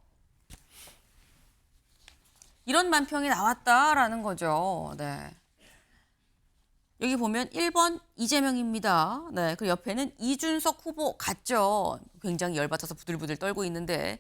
[SPEAKER 1] 이런 만평이 나왔다라는 거죠. 네. 여기 보면 1번 이재명입니다. 네, 그 옆에는 이준석 후보 같죠. 굉장히 열받아서 부들부들 떨고 있는데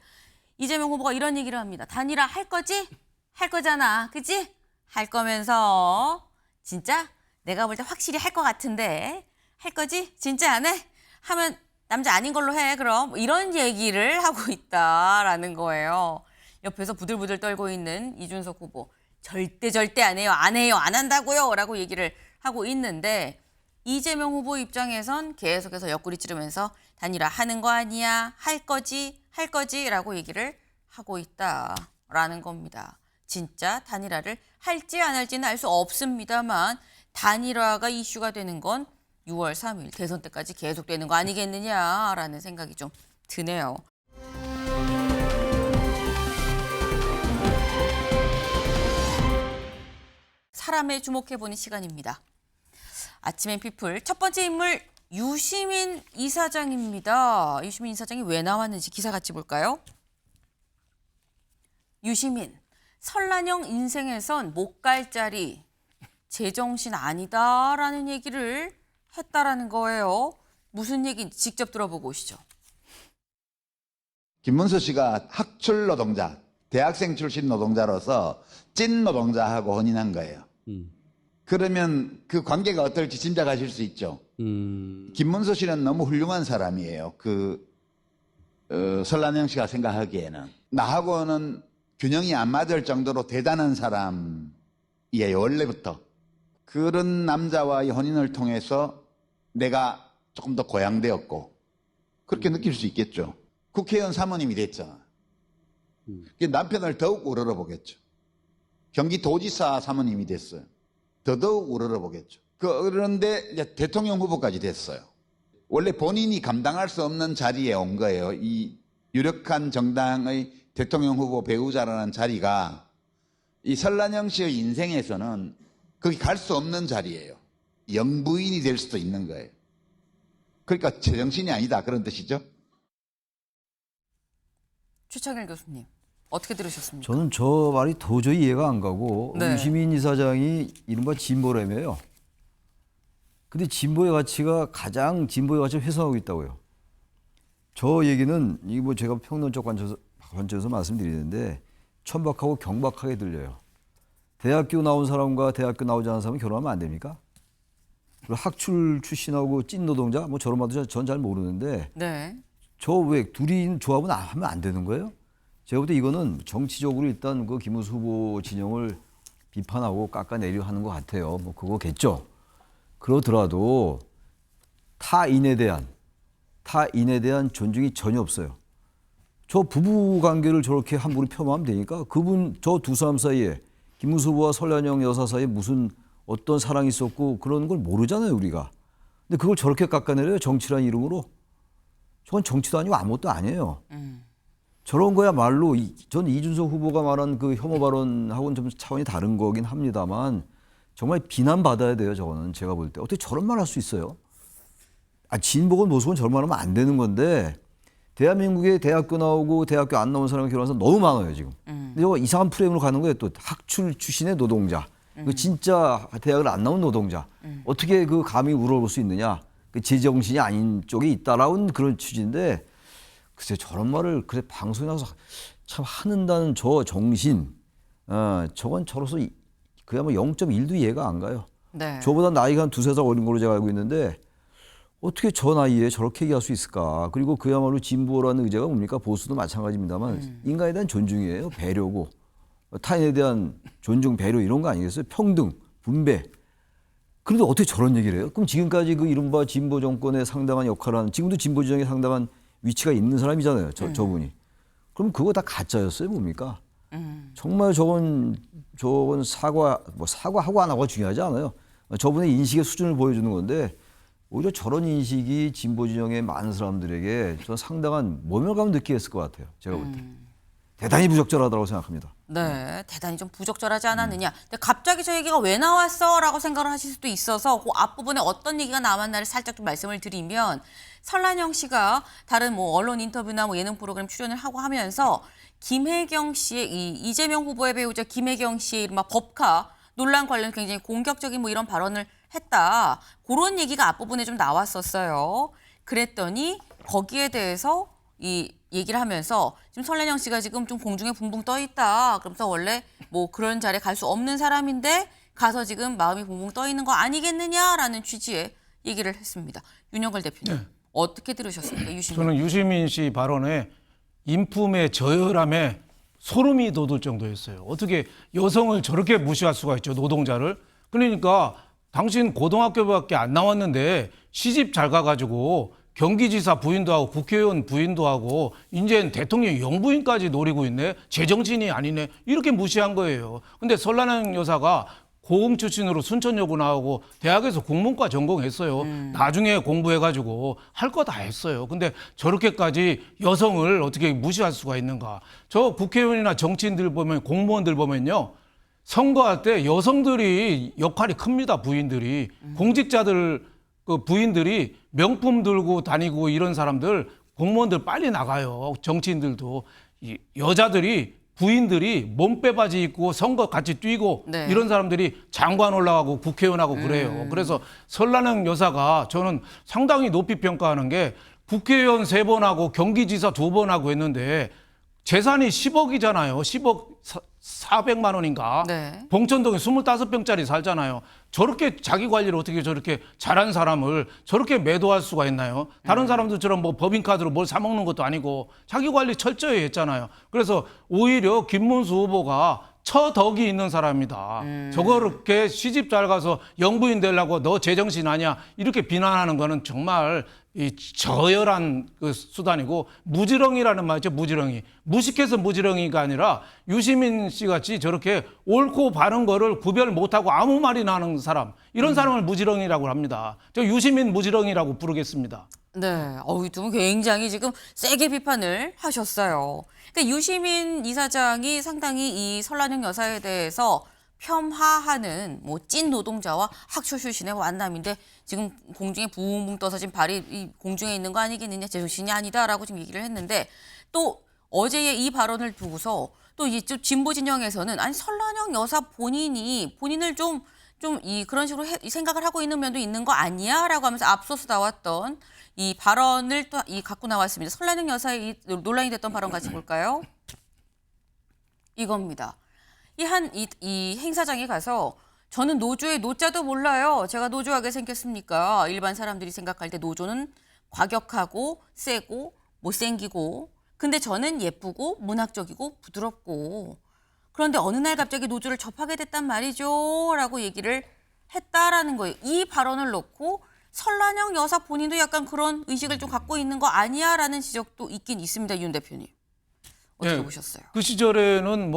[SPEAKER 1] 이재명 후보가 이런 얘기를 합니다. 단일화 할 거지? 할 거잖아. 그지? 할 거면서 진짜 내가 볼 때 확실히 할 것 같은데 할 거지? 진짜 안 해? 하면 남자 아닌 걸로 해 그럼. 뭐 이런 얘기를 하고 있다라는 거예요. 옆에서 부들부들 떨고 있는 이준석 후보. 절대 안 해요. 안 해요. 안 한다고요. 라고 얘기를 하고 있는데 이재명 후보 입장에선 계속해서 옆구리 찌르면서 단일화 하는 거 아니야. 할 거지 라고 얘기를 하고 있다라는 겁니다. 진짜 단일화를 할지 안 할지는 알 수 없습니다만 단일화가 이슈가 되는 건 6월 3일 대선 때까지 계속되는 거 아니겠느냐라는 생각이 좀 드네요. 사람에 주목해보는 시간입니다. 아침엔 피플 첫 번째 인물 유시민 이사장입니다. 유시민 이사장이 왜 나왔는지 기사 같이 볼까요? 유시민, 설란형 인생에선 못 갈 자리, 제정신 아니다라는 얘기를 했다라는 거예요. 무슨 얘기인지 직접 들어보고 오시죠.
[SPEAKER 10] 김문수 씨가 학출 노동자, 대학생 출신 노동자로서 찐 노동자하고 혼인한 거예요. 그러면 그 관계가 어떨지 짐작하실 수 있죠. 김문수 씨는 너무 훌륭한 사람이에요. 설란영 씨가 생각하기에는. 나하고는 균형이 안 맞을 정도로 대단한 사람이에요, 원래부터. 그런 남자와의 혼인을 통해서 내가 조금 더 고양되었고, 그렇게 느낄 수 있겠죠. 국회의원 사모님이 됐잖아. 남편을 더욱 우러러보겠죠. 경기도지사 사모님이 됐어요. 더더욱 우러러보겠죠. 그런데 이제 대통령 후보까지 됐어요. 원래 본인이 감당할 수 없는 자리에 온 거예요. 이 유력한 정당의 대통령 후보 배우자라는 자리가 이 설란영 씨의 인생에서는 거기 갈 수 없는 자리예요. 영부인이 될 수도 있는 거예요. 그러니까 제정신이 아니다 그런 뜻이죠.
[SPEAKER 1] 최창일 교수님 어떻게 들으셨습니까?
[SPEAKER 3] 저는 저 말이 도저히 이해가 안 가고
[SPEAKER 1] 네.
[SPEAKER 3] 유시민 이사장이 이른바 진보라며요. 근데 진보의 가치가 가장 진보의 가치를 훼손하고 있다고요. 저 얘기는 이거 뭐 제가 평론적 관점에서 말씀드리는데 천박하고 경박하게 들려요. 대학교 나온 사람과 대학교 나오지 않은 사람은 결혼하면 안 됩니까? 그리고 학출 출신하고 찐 노동자 뭐 저런 말도 전 잘 모르는데
[SPEAKER 1] 네.
[SPEAKER 3] 저 왜 둘이 조합은 하면 안 되는 거예요? 제가 볼 때 이거는 정치적으로 일단 그 김문수 후보 진영을 비판하고 깎아내려 하는 것 같아요. 뭐 그거겠죠. 그러더라도 타인에 대한 존중이 전혀 없어요. 저 부부 관계를 저렇게 함부로 폄하하면 되니까 그분 저 두 사람 사이에 김문수 후보와 설란영 여사 사이에 무슨 어떤 사랑이 있었고 그런 걸 모르잖아요, 우리가. 근데 그걸 저렇게 깎아내려요, 정치라는 이름으로. 저건 정치도 아니고 아무것도 아니에요. 저런 거야말로 저는 이준석 후보가 말한 그 혐오 발언하고는 좀 차원이 다른 거긴 합니다만 정말 비난받아야 돼요, 저거는. 제가 볼 때. 어떻게 저런 말 할 수 있어요? 진보건 모습은 저런 말 하면 안 되는 건데 대한민국에 대학교 나오고 대학교 안 나온 사람이 결혼해서 너무 많아요, 지금. 근데 저거 이상한 프레임으로 가는 거예요. 또 학출 출신의 노동자. 그 진짜 대학을 안 나온 노동자. 어떻게 그 감히 우러볼 수 있느냐. 그 제정신이 아닌 쪽에 있다라는 그런 취지인데 글쎄 저런 말을 그래 방송에 나와서 참 하는다는 저 정신. 저건 저로서 그야말로 0.1도 이해가 안 가요.
[SPEAKER 1] 네.
[SPEAKER 3] 저보다 나이가 한 두세 살 어린 걸로 제가 알고 있는데 어떻게 저 나이에 저렇게 얘기할 수 있을까? 그리고 그야말로 진보라는 의제가 뭡니까? 보수도 마찬가지입니다만 인간에 대한 존중이에요. 배려고. 타인에 대한 존중, 배려 이런 거 아니겠어요? 평등, 분배. 그런데 어떻게 저런 얘기를 해요? 그럼 지금까지 그 이른바 진보 정권에 상당한 역할을 하는 지금도 진보 지정에 상당한 위치가 있는 사람이잖아요. 저분이. 그럼 그거 다 가짜였어요? 뭡니까? 정말 저건 사과하고 안 하고가 중요하지 않아요. 저분의 인식의 수준을 보여주는 건데 오히려 저런 인식이 진보 진영의 많은 사람들에게 저는 상당한 모멸감을 느끼게 했을 것 같아요. 제가 볼 때. 대단히 부적절하다고 생각합니다.
[SPEAKER 1] 네, 대단히 좀 부적절하지 않았느냐. 근데 갑자기 저 얘기가 왜 나왔어? 라고 생각을 하실 수도 있어서 그 앞부분에 어떤 얘기가 나왔나를 살짝 좀 말씀을 드리면 설란영 씨가 다른 뭐 언론 인터뷰나 뭐 예능 프로그램 출연을 하고 하면서 김혜경 씨의 이 이재명 후보의 배우자 김혜경 씨의 이른바 법카 논란 관련 굉장히 공격적인 뭐 이런 발언을 했다. 그런 얘기가 앞부분에 좀 나왔었어요. 그랬더니 거기에 대해서 이 얘기를 하면서 지금 설란영 씨가 지금 좀 공중에 붕붕 떠 있다. 그러면서 원래 뭐 그런 자리에 갈 수 없는 사람인데 가서 지금 마음이 붕붕 떠 있는 거 아니겠느냐라는 취지의 얘기를 했습니다. 윤영걸 대표님
[SPEAKER 2] 네.
[SPEAKER 1] 어떻게 들으셨습니까?
[SPEAKER 2] 저는 유시민 씨 발언에 인품의 저열함에 소름이 돋을 정도였어요. 어떻게 여성을 저렇게 무시할 수가 있죠, 노동자를. 그러니까 당신 고등학교밖에 안 나왔는데 시집 잘 가가지고 경기지사 부인도 하고 국회의원 부인도 하고 이제는 대통령 영부인까지 노리고 있네. 제정신이 아니네. 이렇게 무시한 거예요. 근데 설란영 여사가 고흥 출신으로 순천여고 나오고 대학에서 국문과 전공했어요. 나중에 공부해가지고 할 거 다 했어요. 근데 저렇게까지 여성을 어떻게 무시할 수가 있는가. 저 국회의원이나 정치인들 보면 공무원들 보면요. 선거할 때 여성들이 역할이 큽니다. 부인들이. 공직자들 그 부인들이 명품 들고 다니고 이런 사람들 공무원들 빨리 나가요. 정치인들도. 이 여자들이 부인들이 몸빼바지 입고 선거 같이 뛰고
[SPEAKER 1] 네.
[SPEAKER 2] 이런 사람들이 장관 올라가고 국회의원하고 그래요. 그래서 설란영 여사가 저는 상당히 높이 평가하는 게 국회의원 3번 하고 경기지사 2번 하고 했는데 재산이 10억이잖아요. 10억 400만 원인가.
[SPEAKER 1] 네.
[SPEAKER 2] 봉천동에 25평짜리 살잖아요. 저렇게 자기 관리를 어떻게 저렇게 잘한 사람을 저렇게 매도할 수가 있나요? 다른 사람들처럼 뭐 법인카드로 뭘 사먹는 것도 아니고 자기 관리 철저히 했잖아요. 그래서 오히려 김문수 후보가 처덕이 있는 사람이다. 저렇게 시집 잘 가서 영부인 되려고 너 제정신 아니야 이렇게 비난하는 거는 정말 이 저열한 그 수단이고 무지렁이라는 말이죠. 무지렁이. 무식해서 무지렁이가 아니라 유시민 씨 같이 저렇게 옳고 바른 거를 구별 못하고 아무 말이나 하는 사람. 이런 사람을 무지렁이라고 합니다. 저 유시민 무지렁이라고 부르겠습니다.
[SPEAKER 1] 네, 이 두 분 굉장히 지금 세게 비판을 하셨어요. 그러니까 유시민 이사장이 상당히 이 설란영 여사에 대해서 폄하하는 뭐 찐 노동자와 학초 출신의 만남인데 지금 공중에 붕붕 떠서 지금 발이 이 공중에 있는 거 아니겠느냐, 제정신이 아니다라고 지금 얘기를 했는데 또 어제의 이 발언을 두고서 또 이쪽 진보 진영에서는 아니 설란영 여사 본인을 좀 그런 식으로 생각을 하고 있는 면도 있는 거 아니야라고 하면서 앞서서 나왔던 이 발언을 또 갖고 나왔습니다. 설란영 여사의 논란이 됐던 발언 같이 볼까요? 이겁니다. 이 행사장에 가서 저는 노조의 노자도 몰라요. 제가 노조하게 생겼습니까? 일반 사람들이 생각할 때 노조는 과격하고 세고 못생기고 근데 저는 예쁘고 문학적이고 부드럽고 그런데 어느 날 갑자기 노조를 접하게 됐단 말이죠. 라고 얘기를 했다라는 거예요. 이 발언을 놓고 설란영 여사 본인도 약간 그런 의식을 좀 갖고 있는 거 아니야? 라는 지적도 있긴 있습니다. 윤 대표님. 어떻게
[SPEAKER 2] 네,
[SPEAKER 1] 보셨어요?
[SPEAKER 2] 그 시절에는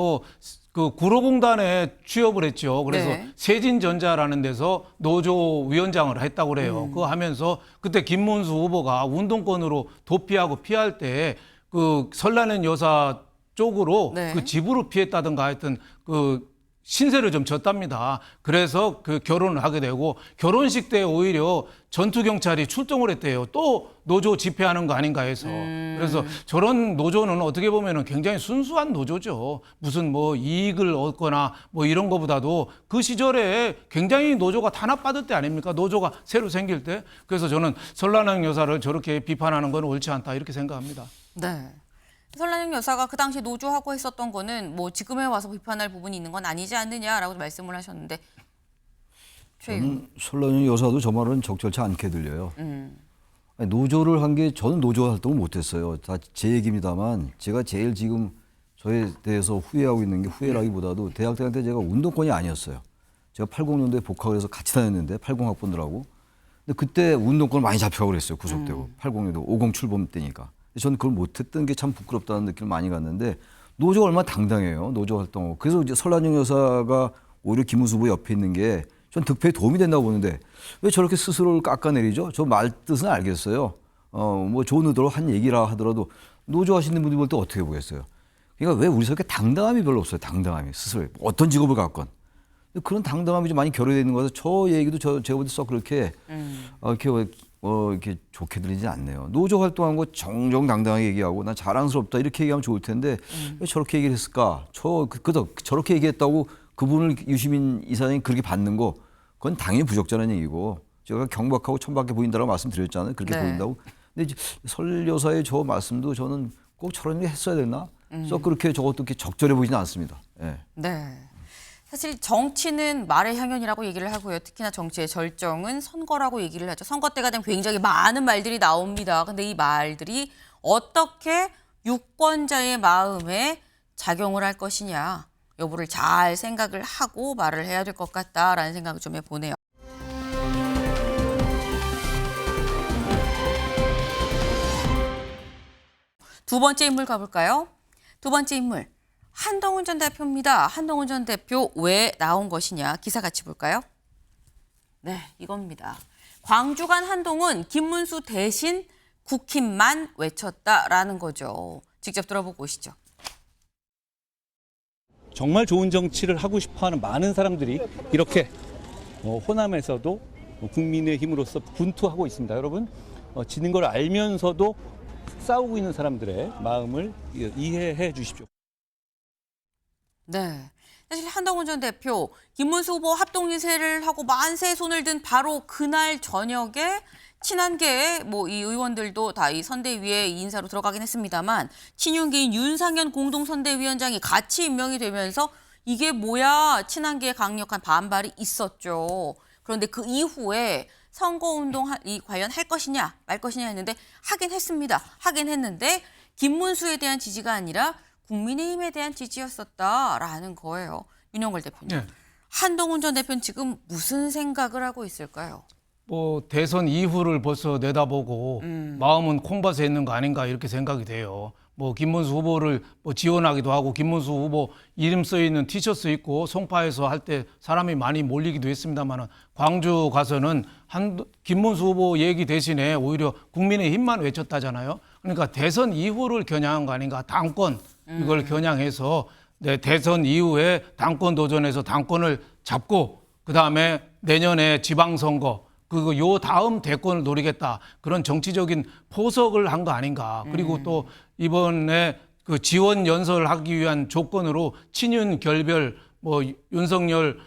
[SPEAKER 2] 그 구로공단에 취업을 했죠. 그래서
[SPEAKER 1] 네.
[SPEAKER 2] 세진전자라는 데서 노조 위원장을 했다고 그래요. 그거 하면서 그때 김문수 후보가 운동권으로 도피하고 피할 때 그 설란영 여사 쪽으로
[SPEAKER 1] 네.
[SPEAKER 2] 그 집으로 피했다든가 하여튼 그 신세를 좀 졌답니다. 그래서 그 결혼을 하게 되고 결혼식 때 오히려 전투경찰이 출동을 했대요. 또 노조 집회하는 거 아닌가 해서. 그래서 저런 노조는 어떻게 보면 굉장히 순수한 노조죠. 무슨 뭐 이익을 얻거나 뭐 이런 거보다도 그 시절에 굉장히 노조가 탄압받을 때 아닙니까? 노조가 새로 생길 때. 그래서 저는 설란영 여사를 저렇게 비판하는 건 옳지 않다 이렇게 생각합니다.
[SPEAKER 1] 네. 설란영 여사가 그 당시 노조하고 했었던 거는 뭐 지금에 와서 비판할 부분이 있는 건 아니지 않느냐라고 말씀을 하셨는데 최윤.
[SPEAKER 3] 설란영 여사도 저 말은 적절치 않게 들려요. 아니, 노조를 한 게 저는 노조 활동을 못했어요. 다 제 얘기입니다만 제가 제일 지금 저에 대해서 후회하고 있는 게 후회라기보다도 대학 다닐 때 제가 운동권이 아니었어요. 제가 80년도에 복학을 해서 같이 다녔는데 80학번들하고. 근데 그때 운동권 많이 잡혀가고 그랬어요. 구속되고. 80년도 50 출범 때니까. 저는 그걸 못했던 게 참 부끄럽다는 느낌을 많이 갔는데 노조가 얼마나 당당해요. 노조 활동. 그래서 이제 설란영 여사가 오히려 김문수 후보 옆에 있는 게 전 득표에 도움이 된다고 보는데 왜 저렇게 스스로를 깎아내리죠? 저 말 뜻은 알겠어요. 뭐 좋은 의도로 한 얘기라 하더라도 노조 하시는 분들 볼 때 어떻게 보겠어요? 그러니까 왜 우리 사회에 당당함이 별로 없어요. 당당함이 스스로 어떤 직업을 갖건. 그런 당당함이 좀 많이 결여되어 있는 거라서 저 얘기도 제가 볼 때 썩 그렇게 이렇게 좋게 들리지 않네요. 노조 활동한 거 정정당당하게 얘기하고 난 자랑스럽다 이렇게 얘기하면 좋을 텐데 왜 저렇게 얘기를 했을까? 저렇게 얘기했다고 그분을 유시민 이사장이 그렇게 받는 거 그건 당연히 부적절한 얘기고 제가 경박하고 천박해 보인다라고 말씀드렸잖아요. 그렇게
[SPEAKER 1] 네.
[SPEAKER 3] 보인다고. 근데 이제 설 여사의 저 말씀도 저는 꼭 저런 일 했어야 됐나? 썩 그렇게 저것도 이렇게 적절해 보이지는 않습니다. 네.
[SPEAKER 1] 네. 사실 정치는 말의 향연이라고 얘기를 하고요. 특히나 정치의 절정은 선거라고 얘기를 하죠. 선거 때가 되면 굉장히 많은 말들이 나옵니다. 근데 이 말들이 어떻게 유권자의 마음에 작용을 할 것이냐 여부를 잘 생각을 하고 말을 해야 될 것 같다라는 생각을 좀 해보네요. 두 번째 인물 가볼까요? 두 번째 인물. 한동훈 전 대표입니다. 한동훈 전 대표 왜 나온 것이냐 기사 같이 볼까요? 네, 이겁니다. 광주 간 한동훈 김문수 대신 국힘만 외쳤다라는 거죠. 직접 들어보고 오시죠.
[SPEAKER 11] 정말 좋은 정치를 하고 싶어하는 많은 사람들이 이렇게 호남에서도 국민의힘으로서 분투하고 있습니다. 여러분 지는 걸 알면서도 싸우고 있는 사람들의 마음을 이해해 주십시오.
[SPEAKER 1] 네. 사실 한동훈 전 대표, 김문수 후보 합동 인쇄를 하고 만세 손을 든 바로 그날 저녁에 친한계 이 의원들도 다 이 선대위에 인사로 들어가긴 했습니다만 친윤계인 윤상현 공동선대위원장이 같이 임명이 되면서 이게 뭐야 친한계의 강력한 반발이 있었죠. 그런데 그 이후에 선거운동 과연 할 것이냐 말 것이냐 했는데 하긴 했습니다. 하긴 했는데 김문수에 대한 지지가 아니라 국민의힘에 대한 지지였었다라는 거예요. 윤영걸 대표님.
[SPEAKER 2] 네.
[SPEAKER 1] 한동훈 전 대표는 지금 무슨 생각을 하고 있을까요?
[SPEAKER 2] 대선 이후를 벌써 내다보고 마음은 콩밭에 있는 거 아닌가 이렇게 생각이 돼요. 김문수 후보를 지원하기도 하고 김문수 후보 이름 써 있는 티셔츠 입고 송파에서 할 때 사람이 많이 몰리기도 했습니다만 광주 가서는 김문수 후보 얘기 대신에 오히려 국민의힘만 외쳤다잖아요. 그러니까 대선 이후를 겨냥한 거 아닌가. 당권 이걸 겨냥해서 대선 이후에 당권 도전해서 당권을 잡고 그다음에 내년에 지방선거 그리고 요 다음 대권을 노리겠다. 그런 정치적인 포석을 한 거 아닌가. 그리고 또 이번에 그 지원 연설을 하기 위한 조건으로 친윤 결별, 윤석열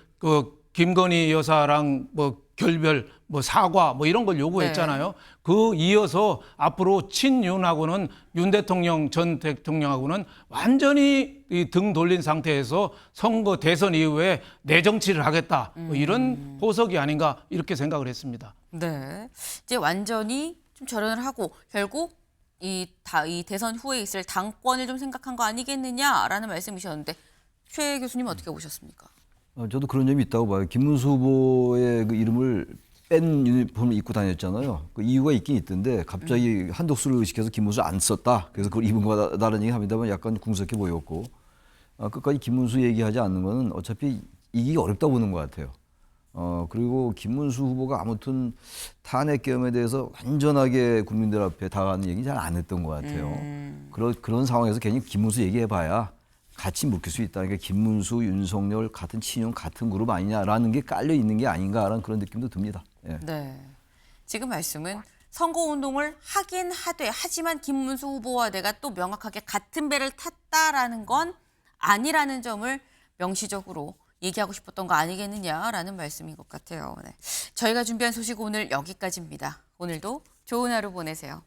[SPEAKER 2] 김건희 여사랑 결별, 사과 이런 걸 요구했잖아요. 그 이어서 앞으로 친윤하고는 윤 대통령 전 대통령하고는 완전히 등 돌린 상태에서 선거 대선 이후에 내 정치를 하겠다. 이런 포석이 아닌가 이렇게 생각을 했습니다.
[SPEAKER 1] 네, 이제 완전히 좀 절연을 하고 결국 이 대선 후에 있을 당권을 좀 생각한 거 아니겠느냐라는 말씀이셨는데 최 교수님 어떻게 보셨습니까?
[SPEAKER 3] 저도 그런 점이 있다고 봐요. 김문수 후보의 그 이름을 뺀 유니폼을 입고 다녔잖아요. 그 이유가 있긴 있던데 갑자기 한독수를 의식해서 김문수 안 썼다. 그래서 그걸 입은 거다 다른 얘기 합니다만 약간 궁색해 보였고 끝까지 김문수 얘기하지 않는 거는 어차피 이기기 어렵다고 보는 것 같아요. 그리고 김문수 후보가 아무튼 탄핵 계엄에 대해서 완전하게 국민들 앞에 다가가는 얘기 잘 안 했던 것 같아요. 그런 상황에서 괜히 김문수 얘기해봐야 같이 묶일 수 있다. 그러니까 김문수, 윤석열 같은 친윤 같은 그룹 아니냐라는 게 깔려 있는 게 아닌가라는 그런 느낌도 듭니다. 예.
[SPEAKER 1] 네, 지금 말씀은 선거운동을 하긴 하지만 김문수 후보와 내가 또 명확하게 같은 배를 탔다라는 건 아니라는 점을 명시적으로 얘기하고 싶었던 거 아니겠느냐라는 말씀인 것 같아요. 네. 저희가 준비한 소식 오늘 여기까지입니다. 오늘도 좋은 하루 보내세요.